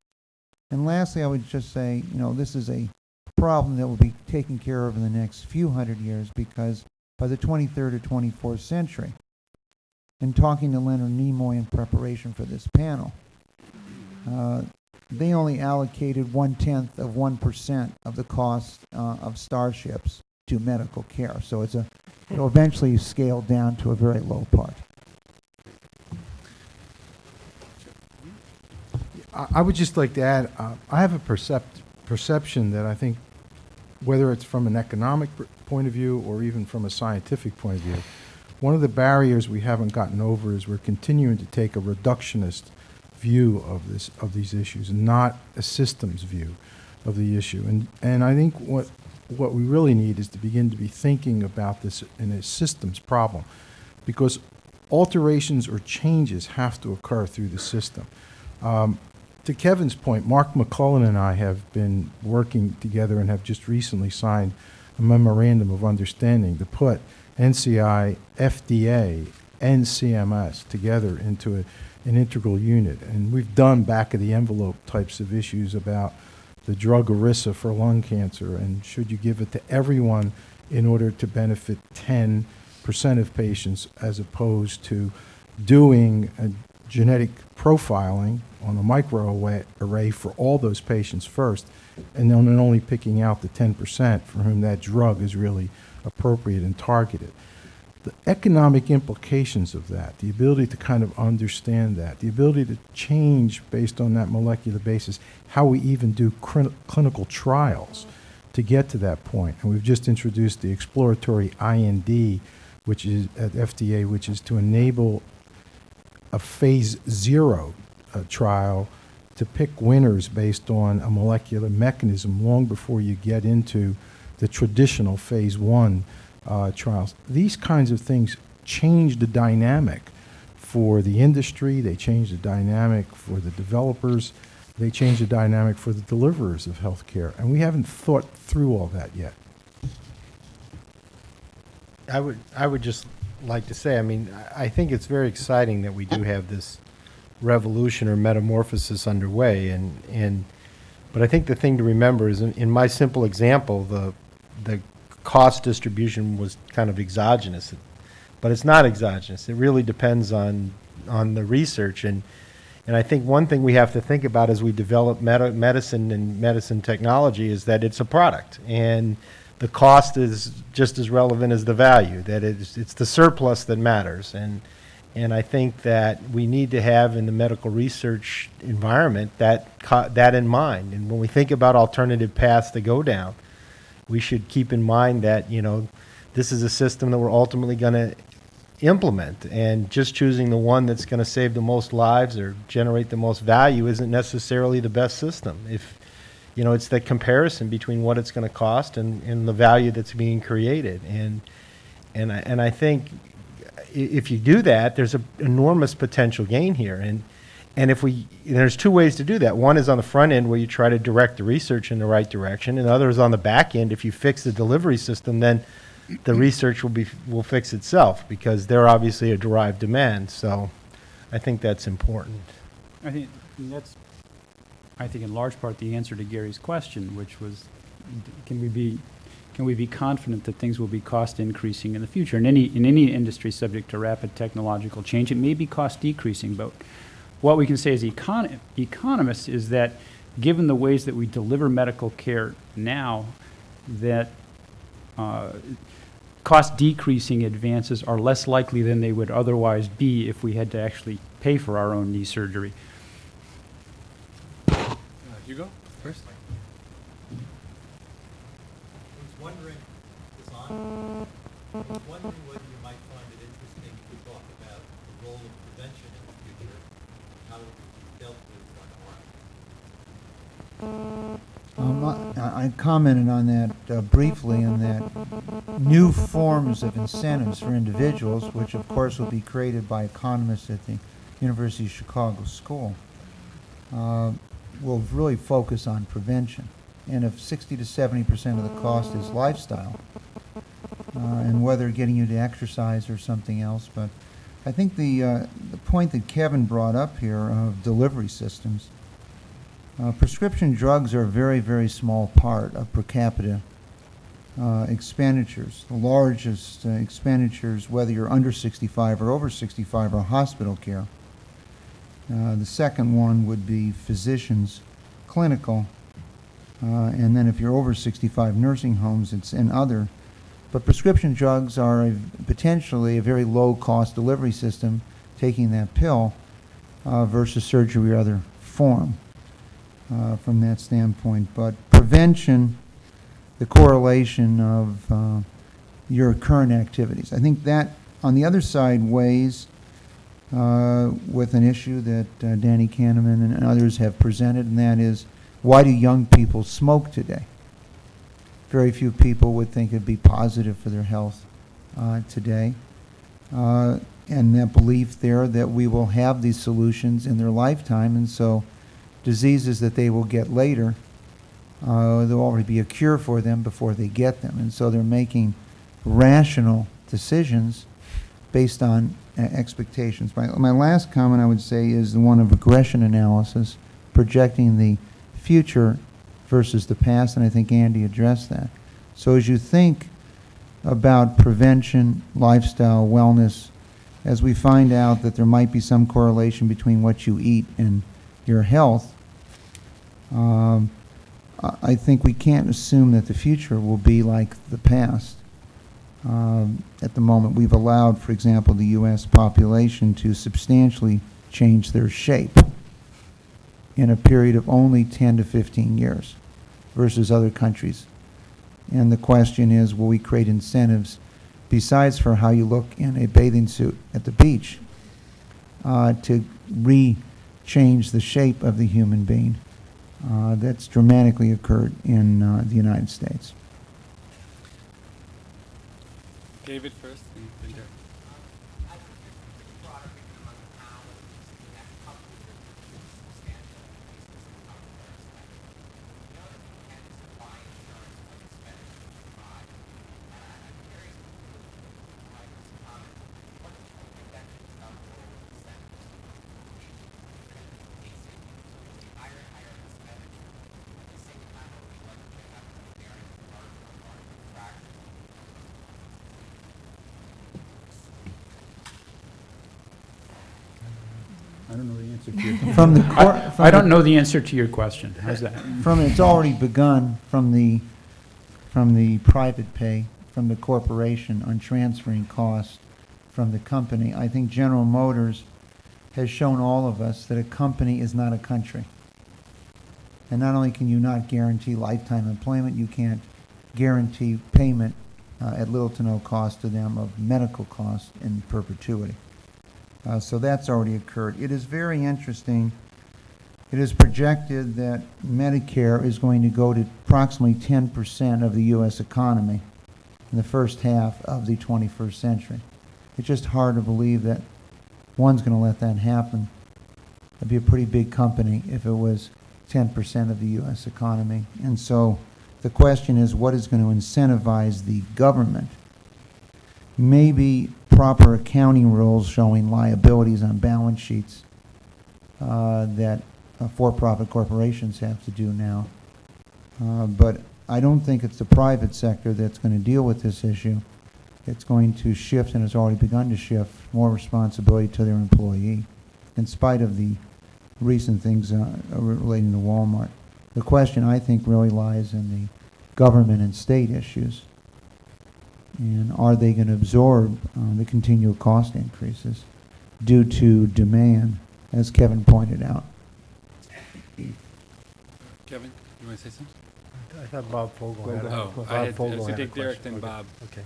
And lastly, I would just say, this is a problem that will be taken care of in the next few hundred years, because by the 23rd or 24th century, and talking to Leonard Nimoy in preparation for this panel, they only allocated 1/10 of 1% of the cost of starships to medical care. So it'll eventually scale down to a very low part. I would just like to add, I have a perception that I think, whether it's from an economic point of view or even from a scientific point of view, one of the barriers we haven't gotten over is we're continuing to take a reductionist view of these issues and not a systems view of the issue. And I think what we really need is to begin to be thinking about this in a systems problem, because alterations or changes have to occur through the system. To Kevin's point, Mark McCullen and I have been working together and have just recently signed a memorandum of understanding to put NCI, FDA, and CMS together into an integral unit. And we've done back-of-the-envelope types of issues about the drug ERISA for lung cancer, and should you give it to everyone in order to benefit 10 percent of patients as opposed to doing a genetic profiling on a microarray for all those patients first, and then only picking out the 10% for whom that drug is really appropriate and targeted. The economic implications of that, the ability to kind of understand that, the ability to change based on that molecular basis, how we even do clinical trials to get to that point. And we've just introduced the exploratory IND, which is at FDA, which is to enable a phase 0 trial to pick winners based on a molecular mechanism long before you get into the traditional phase 1 trials. These kinds of things change the dynamic for the industry, they change the dynamic for the developers, they change the dynamic for the deliverers of healthcare, and we haven't thought through all that yet. I would just like to say, I mean, I think it's very exciting that we do have this revolution or metamorphosis underway, but I think the thing to remember is in my simple example, the cost distribution was kind of exogenous, but it's not exogenous. It really depends on the research, and I think one thing we have to think about as we develop medicine and medicine technology is that it's a product, and the cost is just as relevant as the value. That it's the surplus that matters, and I think that we need to have in the medical research environment that in mind. And when we think about alternative paths to go down, we should keep in mind that, you know, this is a system that we're ultimately going to implement, and just choosing the one that's going to save the most lives or generate the most value isn't necessarily the best system. If, you know, it's the comparison between what it's going to cost and the value that's being created. And I think if you do that, there's an enormous potential gain here. And there's two ways to do that. One is on the front end, where you try to direct the research in the right direction, and the other is on the back end. If you fix the delivery system, then the research will fix itself, because they're obviously a derived demand. So I think that's important. I think that's, in large part the answer to Gary's question, which was, can we be confident that things will be cost increasing in the future? In any industry subject to rapid technological change, it may be cost decreasing, but what we can say as economists is that given the ways that we deliver medical care now, that cost decreasing advances are less likely than they would otherwise be if we had to actually pay for our own knee surgery. You go first. I was wondering whether you might find it interesting to talk about the role of prevention in the future, how it would be dealt with on our. I commented on that briefly, in that new forms of incentives for individuals, which of course will be created by economists at the University of Chicago School, will really focus on prevention. And if 60 to 70% of the cost is lifestyle, and whether getting you to exercise or something else, but I think the point that Kevin brought up here of delivery systems, prescription drugs are a very, very small part of per capita expenditures. The largest expenditures, whether you're under 65 or over 65, are hospital care. The second one would be physicians, clinical, and then if you're over 65, nursing homes, and other. But prescription drugs are potentially a very low-cost delivery system, taking that pill, versus surgery or other form from that standpoint. But prevention, the correlation of your current activities. I think that, on the other side, weighs with an issue that Danny Kahneman and others have presented, and that is, why do young people smoke today? Very few people would think it'd be positive for their health today. And that belief there that we will have these solutions in their lifetime, and so diseases that they will get later, there'll already be a cure for them before they get them. And so they're making rational decisions based on expectations. My last comment, I would say, is the one of regression analysis, projecting the future versus the past, and I think Andy addressed that. So as you think about prevention, lifestyle, wellness, as we find out that there might be some correlation between what you eat and your health. I think we can't assume that the future will be like the past. At the moment, we've allowed, for example, the U.S. population to substantially change their shape in a period of only 10 to 15 years versus other countries. And the question is, will we create incentives, besides for how you look in a bathing suit at the beach, to re-change the shape of the human being? That's dramatically occurred in the United States. David first, and then Derek. I don't know the answer to your From the I don't know the answer to your question. How's that? It's already begun from the private pay, from the corporation on transferring costs from the company. I think General Motors has shown all of us that a company is not a country. And not only can you not guarantee lifetime employment, you can't guarantee payment at little to no cost to them of medical costs in perpetuity. So that's already occurred. It is very interesting. It is projected that Medicare is going to go to approximately 10% of the U.S. economy in the first half of the 21st century. It's just hard to believe that one's going to let that happen. It'd be a pretty big company if it was 10% of the U.S. economy. And so the question is, what is going to incentivize the government? Maybe proper accounting rules showing liabilities on balance sheets that for-profit corporations have to do now. But I don't think it's the private sector that's going to deal with this issue. It's going to shift, and has already begun to shift, more responsibility to their employee, in spite of the recent things relating to Walmart. The question, I think, really lies in the government and state issues. And are they going to absorb the continual cost increases due to demand, as Kevin pointed out? Kevin, you want to say something? I thought Bob Fogel had Oh, Bob I had Fogel to had a take Derek, question. then Okay. Bob. Okay.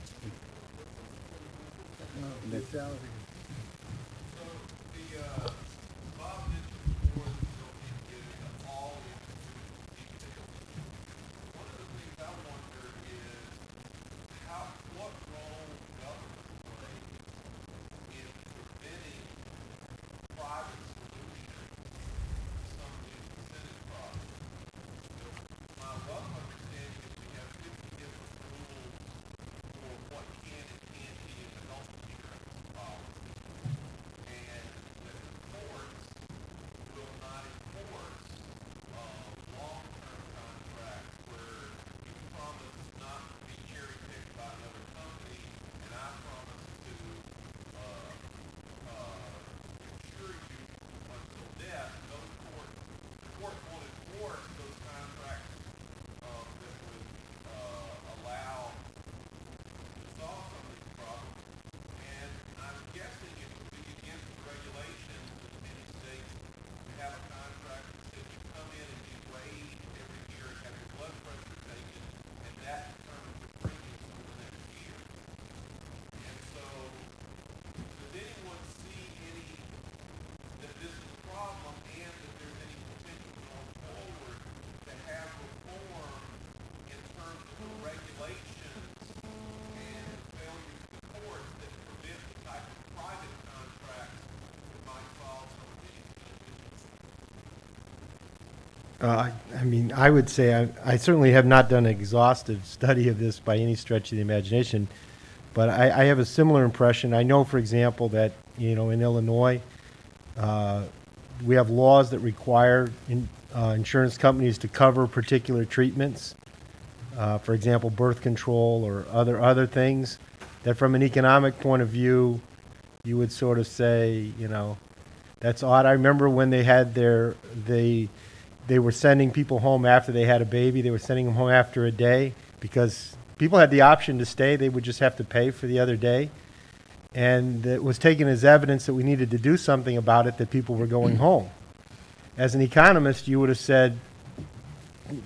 I mean, I would say I certainly have not done an exhaustive study of this by any stretch of the imagination, but I have a similar impression. I know, for example, that, in Illinois, we have laws that require insurance companies to cover particular treatments for example, birth control or other things, that from an economic point of view, you would sort of say, that's odd. I remember when they had they were sending people home after they had a baby. They were sending them home after a day because people had the option to stay. They would just have to pay for the other day. And it was taken as evidence that we needed to do something about it, that people were going home. As an economist, you would have said,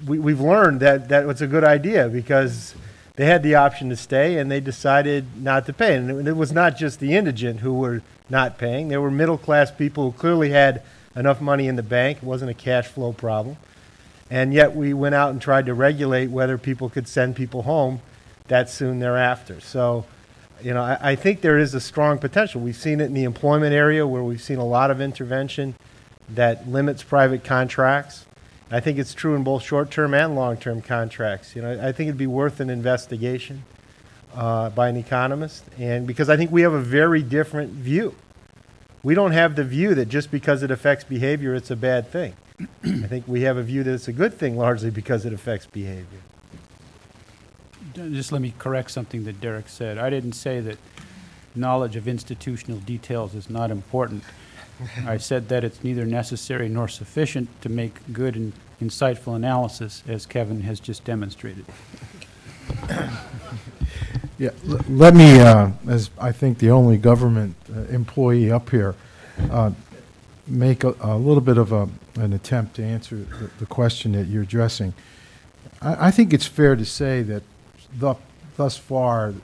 we've learned that was a good idea because they had the option to stay and they decided not to pay. And it was not just the indigent who were not paying. There were middle-class people who clearly had enough money in the bank. It wasn't a cash flow problem. And yet we went out and tried to regulate whether people could send people home that soon thereafter. So, I think there is a strong potential. We've seen it in the employment area where we've seen a lot of intervention that limits private contracts. I think it's true in both short-term and long-term contracts. I think it'd be worth an investigation by an economist, and because I think we have a very different view. We don't have the view that just because it affects behavior, it's a bad thing. I think we have a view that it's a good thing largely because it affects behavior. Just let me correct something that Derek said. I didn't say that knowledge of institutional details is not important. I said that it's neither necessary nor sufficient to make good and insightful analysis, as Kevin has just demonstrated. Yeah, let me, as I think the only government employee up here, make a little bit of an attempt to answer the question that you're addressing. I think it's fair to say that thus far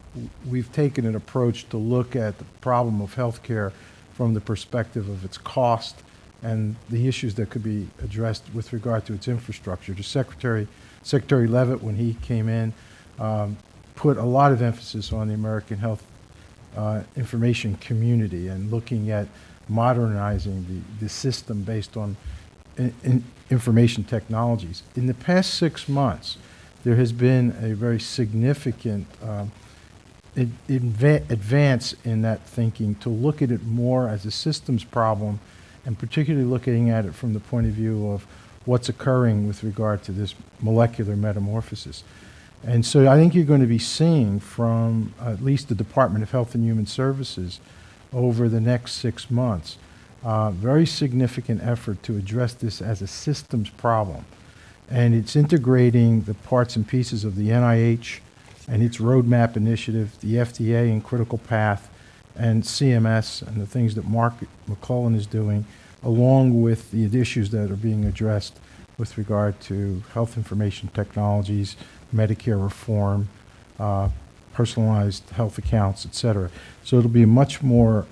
we've taken an approach to look at the problem of healthcare from the perspective of its cost and the issues that could be addressed with regard to its infrastructure. The Secretary Leavitt, when he came in, put a lot of emphasis on the American health information community and looking at modernizing the system based on information technologies. In the past 6 months, there has been a very significant advance in that thinking to look at it more as a systems problem, and particularly looking at it from the point of view of what's occurring with regard to this molecular metamorphosis. And so I think you're going to be seeing from at least the Department of Health and Human Services over the next 6 months very significant effort to address this as a systems problem. And it's integrating the parts and pieces of the NIH and its roadmap initiative, the FDA and critical path, and CMS and the things that Mark McClellan is doing, along with the issues that are being addressed with regard to health information technologies, Medicare reform, personalized health accounts, et cetera. So it'll be much more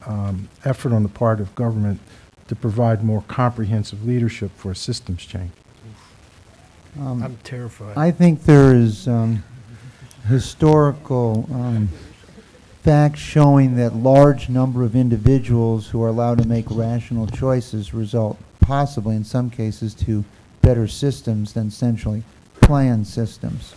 effort on the part of government to provide more comprehensive leadership for a systems change. I'm terrified. I think there is historical facts showing that large number of individuals who are allowed to make rational choices result possibly in some cases to better systems than centrally planned systems.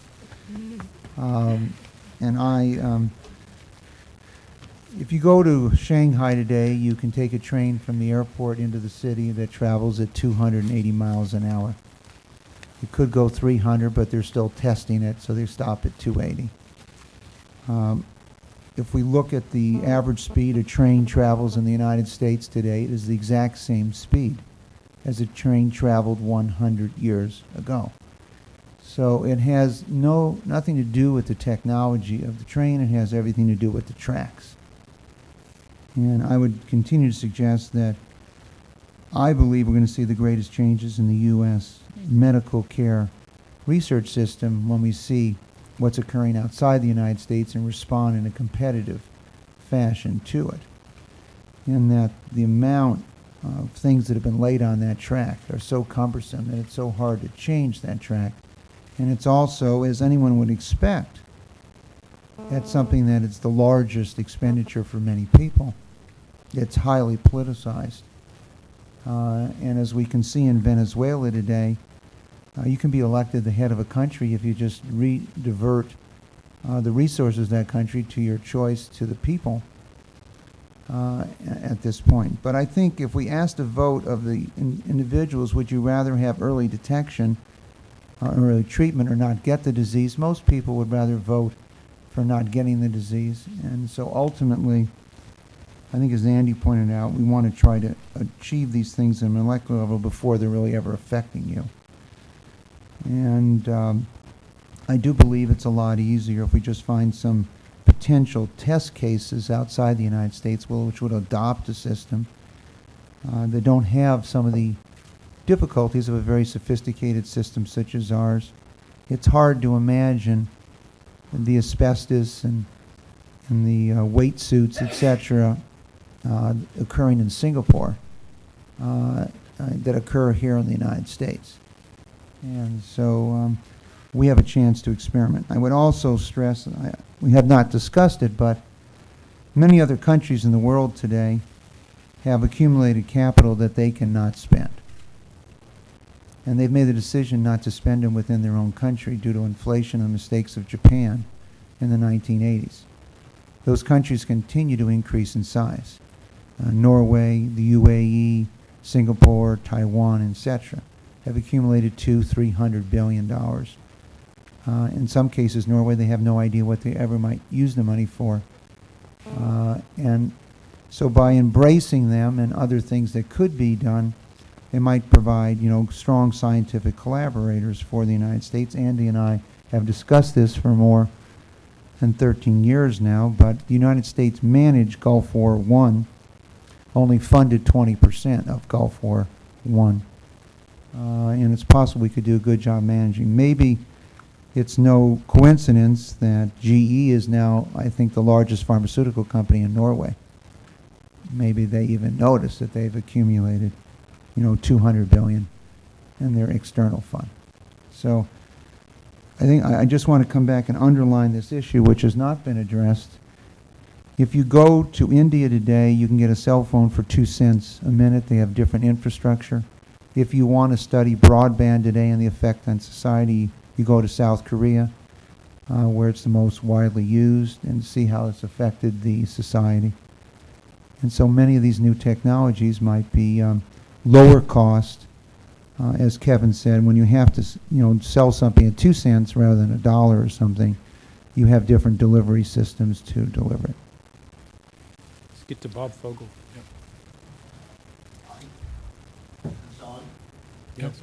If you go to Shanghai today, you can take a train from the airport into the city that travels at 280 miles an hour. You could go 300, but they're still testing it, so they stop at 280. If we look at the average speed a train travels in the United States today, it is the exact same speed as a train traveled 100 years ago. So it has nothing to do with the technology of the train. It has everything to do with the tracks. And I would continue to suggest that I believe we're going to see the greatest changes in the U.S. medical care research system when we see what's occurring outside the United States and respond in a competitive fashion to it. And that the amount of things that have been laid on that track are so cumbersome that it's so hard to change that track. And it's also, as anyone would expect, that's something that is the largest expenditure for many people. It's highly politicized. And as we can see in Venezuela today, you can be elected the head of a country if you just divert the resources of that country to your choice to the people at this point. But I think if we asked a vote of the individuals, would you rather have early detection early treatment or not get the disease, most people would rather vote for not getting the disease. And so ultimately, I think as Andy pointed out, we want to try to achieve these things at a molecular level before they're really ever affecting you. And I do believe it's a lot easier if we just find some potential test cases outside the United States which would adopt a system that don't have some of the difficulties of a very sophisticated system such as ours. It's hard to imagine the asbestos and the weight suits, etc., occurring in Singapore that occur here in the United States. And so we have a chance to experiment. I would also stress, we have not discussed it, but many other countries in the world today have accumulated capital that they cannot spend. And they've made the decision not to spend them within their own country due to inflation and mistakes of Japan in the 1980s. Those countries continue to increase in size. Norway, the UAE, Singapore, Taiwan, etc. have accumulated $200-300 billion. In some cases, Norway, they have no idea what they ever might use the money for. And so by embracing them and other things that could be done, they might provide, strong scientific collaborators for the United States. Andy and I have discussed this for more than 13 years now, but the United States managed Gulf War I, only funded 20% of Gulf War I. And it's possible we could do a good job managing. Maybe it's no coincidence that GE is now, I think, the largest pharmaceutical company in Norway. Maybe they even notice that they've accumulated, $200 billion in their external fund. So I think I just want to come back and underline this issue, which has not been addressed. If you go to India today, you can get a cell phone for 2 cents a minute. They have different infrastructure. If you want to study broadband today and the effect on society, you go to South Korea, where it's the most widely used, and see how it's affected the society. And so many of these new technologies might be lower cost. As Kevin said, when you have to sell something at 2 cents rather than $1 or something, you have different delivery systems to deliver it. Let's get to Bob Fogel. Yep.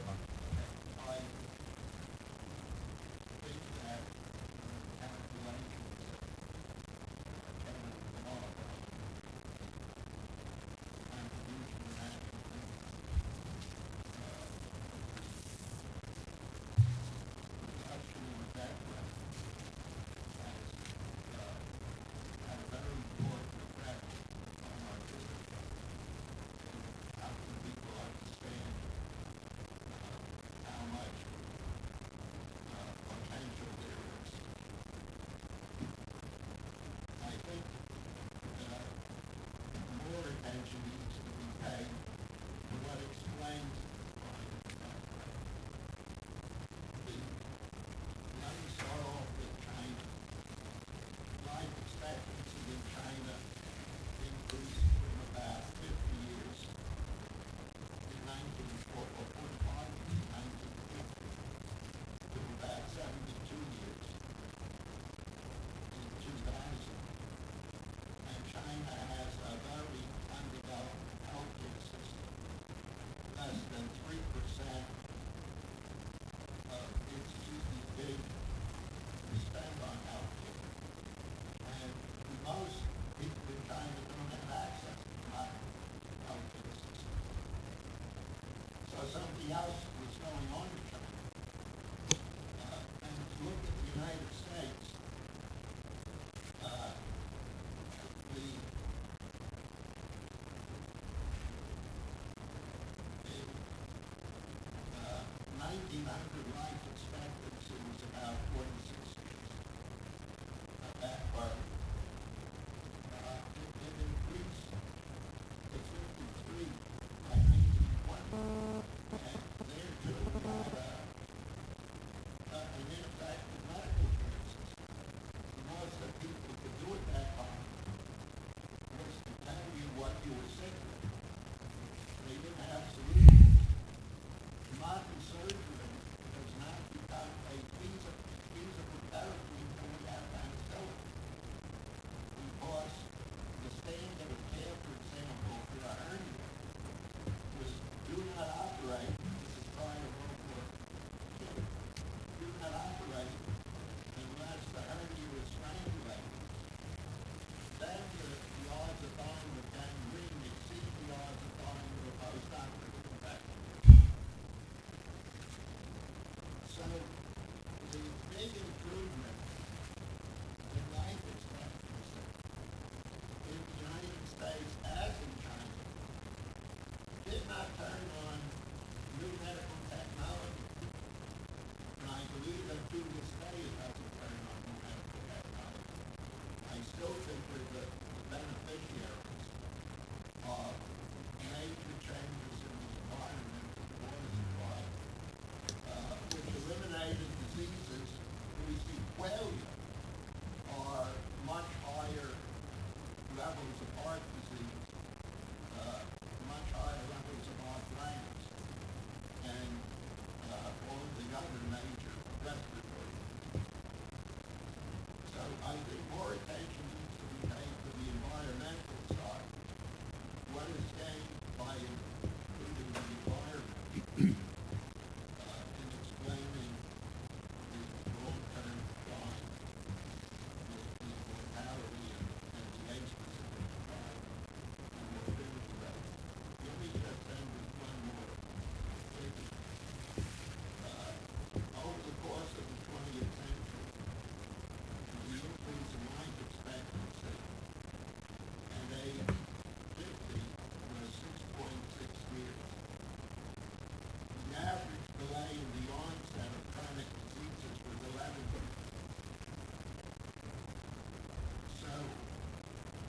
Something else was going on in China. And if you look at the United States, the 1900 life expectancy was about 46 years. That part, it increased to 53 by 1920. And their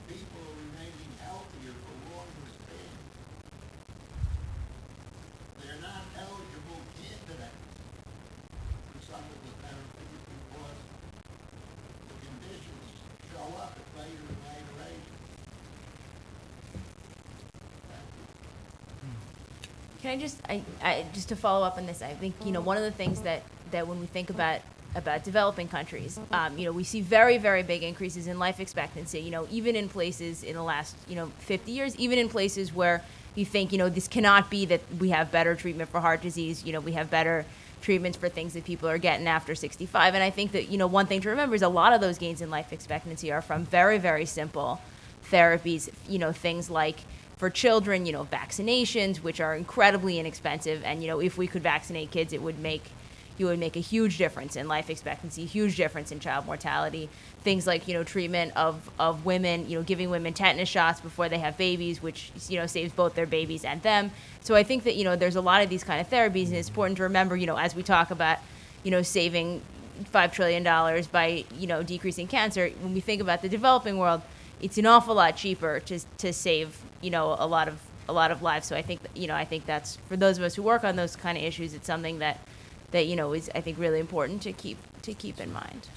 people are remaining healthier for longer spans. They're not eligible candidates for some of the therapies because the conditions show up at later and later ages. Can I just to follow up on this, I think, one of the things that when we think about developing countries, we see very, very big increases in life expectancy, even in places in the last, 50 years, even in places where you think, this cannot be that we have better treatment for heart disease, we have better treatments for things that people are getting after 65. And I think that, one thing to remember is a lot of those gains in life expectancy are from very, very simple therapies, things like for children, vaccinations, which are incredibly inexpensive. And, if we could vaccinate kids, it would make a huge difference in life expectancy, huge difference in child mortality. Things like, treatment of women, giving women tetanus shots before they have babies, which, saves both their babies and them. So I think that, there's a lot of these kind of therapies, and it's important to remember, as we talk about, saving $5 trillion by, decreasing cancer, when we think about the developing world, it's an awful lot cheaper to save, a lot of lives. So I think, I think that's, for those of us who work on those kind of issues, it's something that is, I think, really important to keep in mind.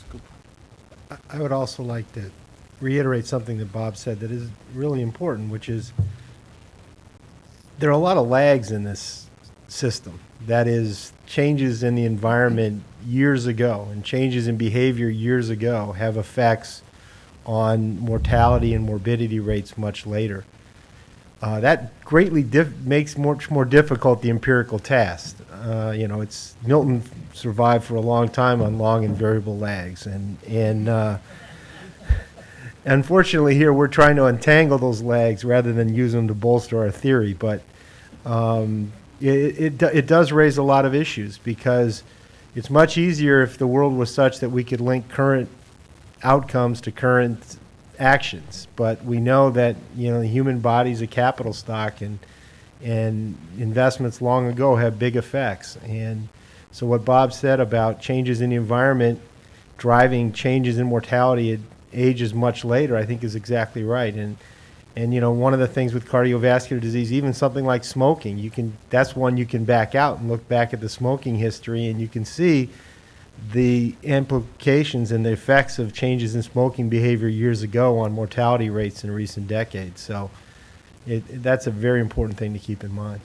I would also like to reiterate something that Bob said that is really important, which is there are a lot of lags in this system. That is, changes in the environment years ago and changes in behavior years ago have effects on mortality and morbidity rates much later. That greatly makes much more difficult the empirical task. It's Milton survived for a long time on long and variable lags, and unfortunately here we're trying to untangle those lags rather than use them to bolster our theory. But it does raise a lot of issues, because it's much easier if the world was such that we could link current outcomes to current actions, but we know that the human body's a capital stock, and investments long ago have big effects. And so what Bob said about changes in the environment driving changes in mortality at ages much later, I think is exactly right. And one of the things with cardiovascular disease, even something like smoking, that's one you can back out and look back at the smoking history, and you can see the implications and the effects of changes in smoking behavior years ago on mortality rates in recent decades. So that's a very important thing to keep in mind.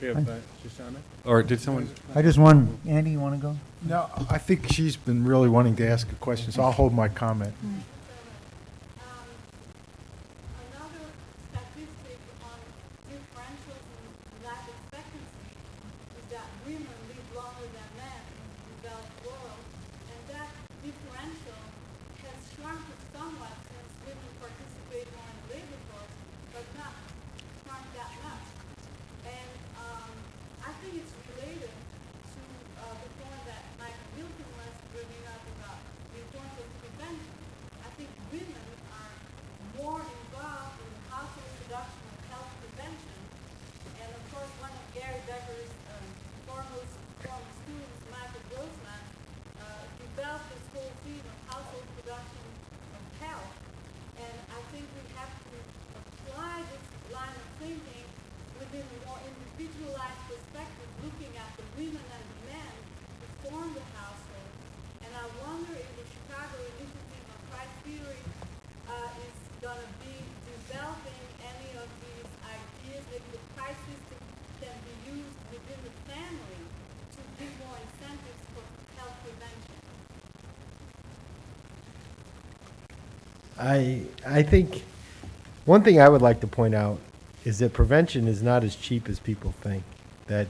We have Shoshana? Or did someone? Andy, you want to go? No, I think she's been really wanting to ask a question, so I'll hold my comment. Another statistic on differentials in life expectancy is that women live longer than men in the developed world, and that differential has shrunk somewhat since women participate more in the labor force, but not shrunk that much. And I think it's related to the point that Michael Milken was bringing up about the importance of prevention. I think women are more involved in the household production of health prevention. And of course, one of Gary Becker's former students, Michael Grossman, developed this whole theme of household production of health. And I think we have to apply this line of thinking within a more individualized perspective, looking at the women and the men who form the household. And I wonder if the Chicago Initiative on Christ Theory is going to be developing any of these ideas. Maybe the price system can be used within the family to give more incentives for health prevention. I think one thing I would like to point out is that prevention is not as cheap as people think. That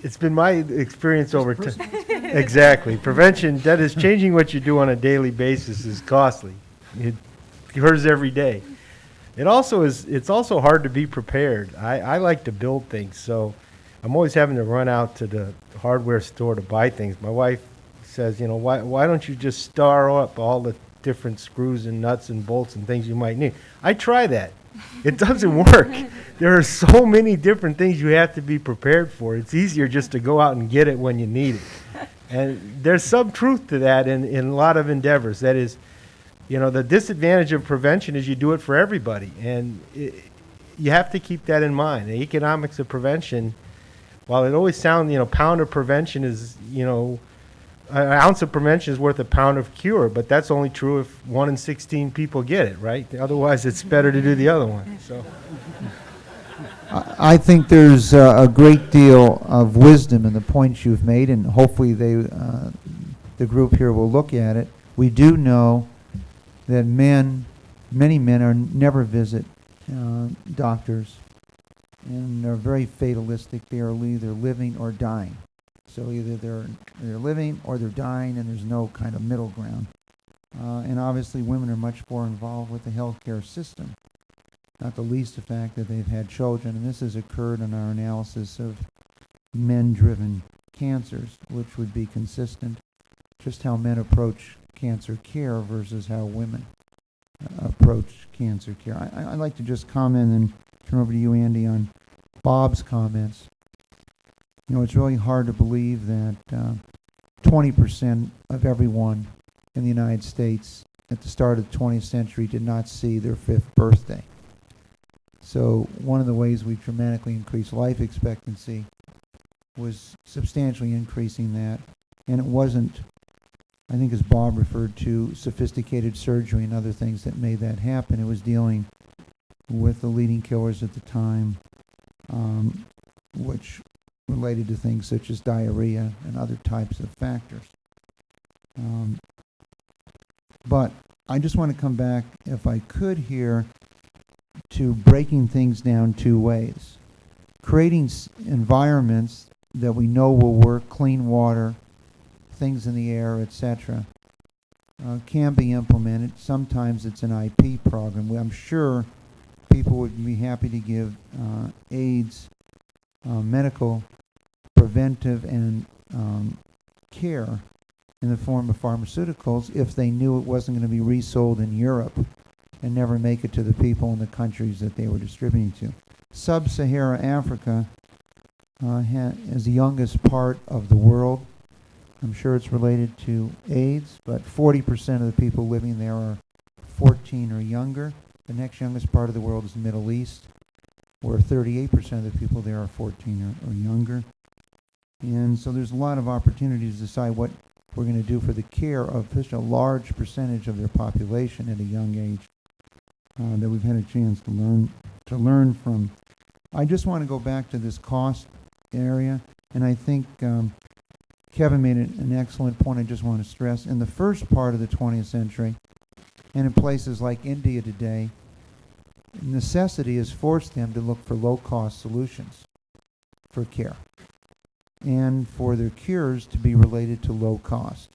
it's been my experience over time. Exactly. Prevention, that is, changing what you do on a daily basis, is costly. It occurs every day. It's also hard to be prepared. I like to build things, so I'm always having to run out to the hardware store to buy things. My wife says, why don't you just star up all the different screws and nuts and bolts and things you might need? I try that. It doesn't work. There are so many different things you have to be prepared for. It's easier just to go out and get it when you need it. And there's some truth to that in a lot of endeavors. That is, the disadvantage of prevention is you do it for everybody. And you have to keep that in mind. The economics of prevention, while it always sounds, pound of prevention is, an ounce of prevention is worth a pound of cure, but that's only true if 1 in 16 people get it, right? Otherwise, it's better to do the other one. So, I think there's a great deal of wisdom in the points you've made, and hopefully the group here will look at it. We do know that many men never visit doctors, and they're very fatalistic. They are either living or dying. So either they're living or they're dying, and there's no kind of middle ground. And obviously women are much more involved with the healthcare system, not the least the fact that they've had children. And this has occurred in our analysis of men-driven cancers, which would be consistent just how men approach cancer care versus how women approach cancer care. I'd like to just comment and turn over to you, Andy, on Bob's comments. It's really hard to believe that 20% of everyone in the United States at the start of the 20th century did not see their 5th birthday. So one of the ways we've dramatically increased life expectancy was substantially increasing that. And it wasn't, I think as Bob referred to, sophisticated surgery and other things that made that happen. It was dealing with the leading killers at the time, which related to things such as diarrhea and other types of factors. But I just want to come back, if I could here, to breaking things down 2 ways. Creating environments that we know will work, clean water, things in the air, etc., can be implemented. Sometimes it's an IP program. I'm sure people would be happy to give AIDS medical preventive and care in the form of pharmaceuticals if they knew it wasn't going to be resold in Europe and never make it to the people in the countries that they were distributing to. Sub-Saharan Africa is the youngest part of the world. I'm sure it's related to AIDS, but 40% of the people living there are 14 or younger. The next youngest part of the world is the Middle East, where 38% of the people there are 14 or younger. And so there's a lot of opportunities to decide what we're going to do for the care of such a large percentage of their population at a young age that we've had a chance to learn from. I just want to go back to this cost area, and I think Kevin made an excellent point I just want to stress. In the first part of the 20th century, and in places like India today, necessity has forced them to look for low-cost solutions for care, and for their cures to be related to low cost.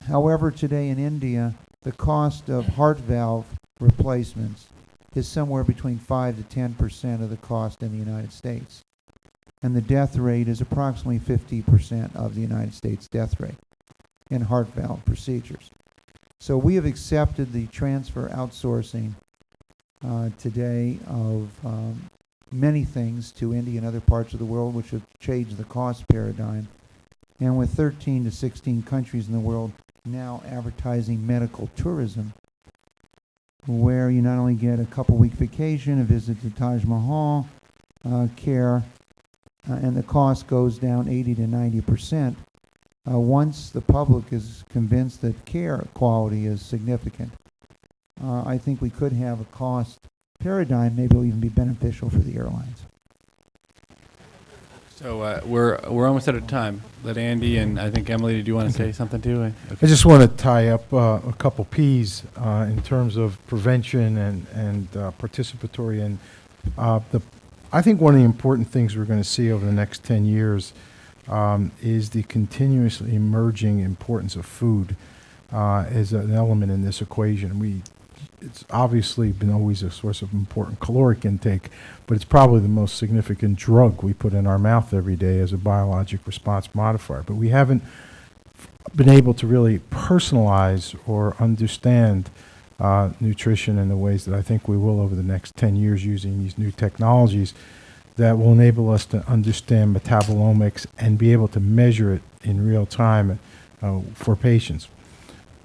However, today in India, the cost of heart valve replacements is somewhere between 5 to 10% of the cost in the United States. And the death rate is approximately 50% of the United States death rate in heart valve procedures. So we have accepted the transfer outsourcing today of many things to India and other parts of the world, which have changed the cost paradigm. And with 13 to 16 countries in the world now advertising medical tourism, where you not only get a couple-week vacation, a visit to Taj Mahal, care, and the cost goes down 80 to 90%. Once the public is convinced that care quality is significant, I think we could have a cost paradigm. Maybe will even be beneficial for the airlines. So we're almost out of time. Let Andy and I think Emily, do you want to say something too? I just want to tie up a couple P's in terms of prevention and participatory. And I think one of the important things we're going to see over the next 10 years is the continuously emerging importance of food as an element in this equation. It's obviously been always a source of important caloric intake, but it's probably the most significant drug we put in our mouth every day as a biologic response modifier. But we haven't been able to really personalize or understand nutrition in the ways that I think we will over the next 10 years using these new technologies that will enable us to understand metabolomics and be able to measure it in real time for patients.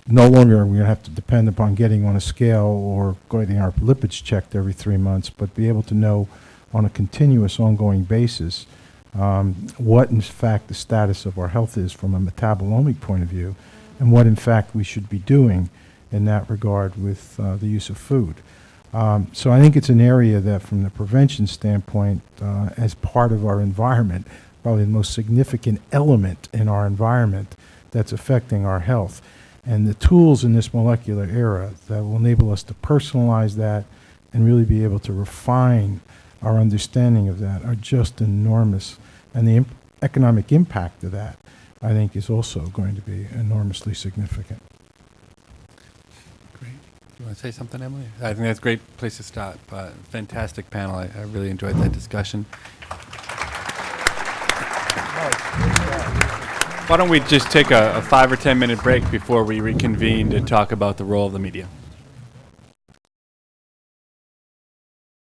No longer are we going to have to depend upon getting on a scale or getting our lipids checked every 3 months, but be able to know on a continuous, ongoing basis what, in fact, the status of our health is from a metabolomic point of view, and what, in fact, we should be doing in that regard with the use of food. So I think it's an area that, from the prevention standpoint, as part of our environment, probably the most significant element in our environment that's affecting our health. And the tools in this molecular era that will enable us to personalize that and really be able to refine our understanding of that are just enormous. And the economic impact of that, I think, is also going to be enormously significant. Great. You want to say something, Emily? I think that's a great place to stop. Fantastic panel. I really enjoyed that discussion. Why don't we just take a 5 or 10 minute break before we reconvene to talk about the role of the media?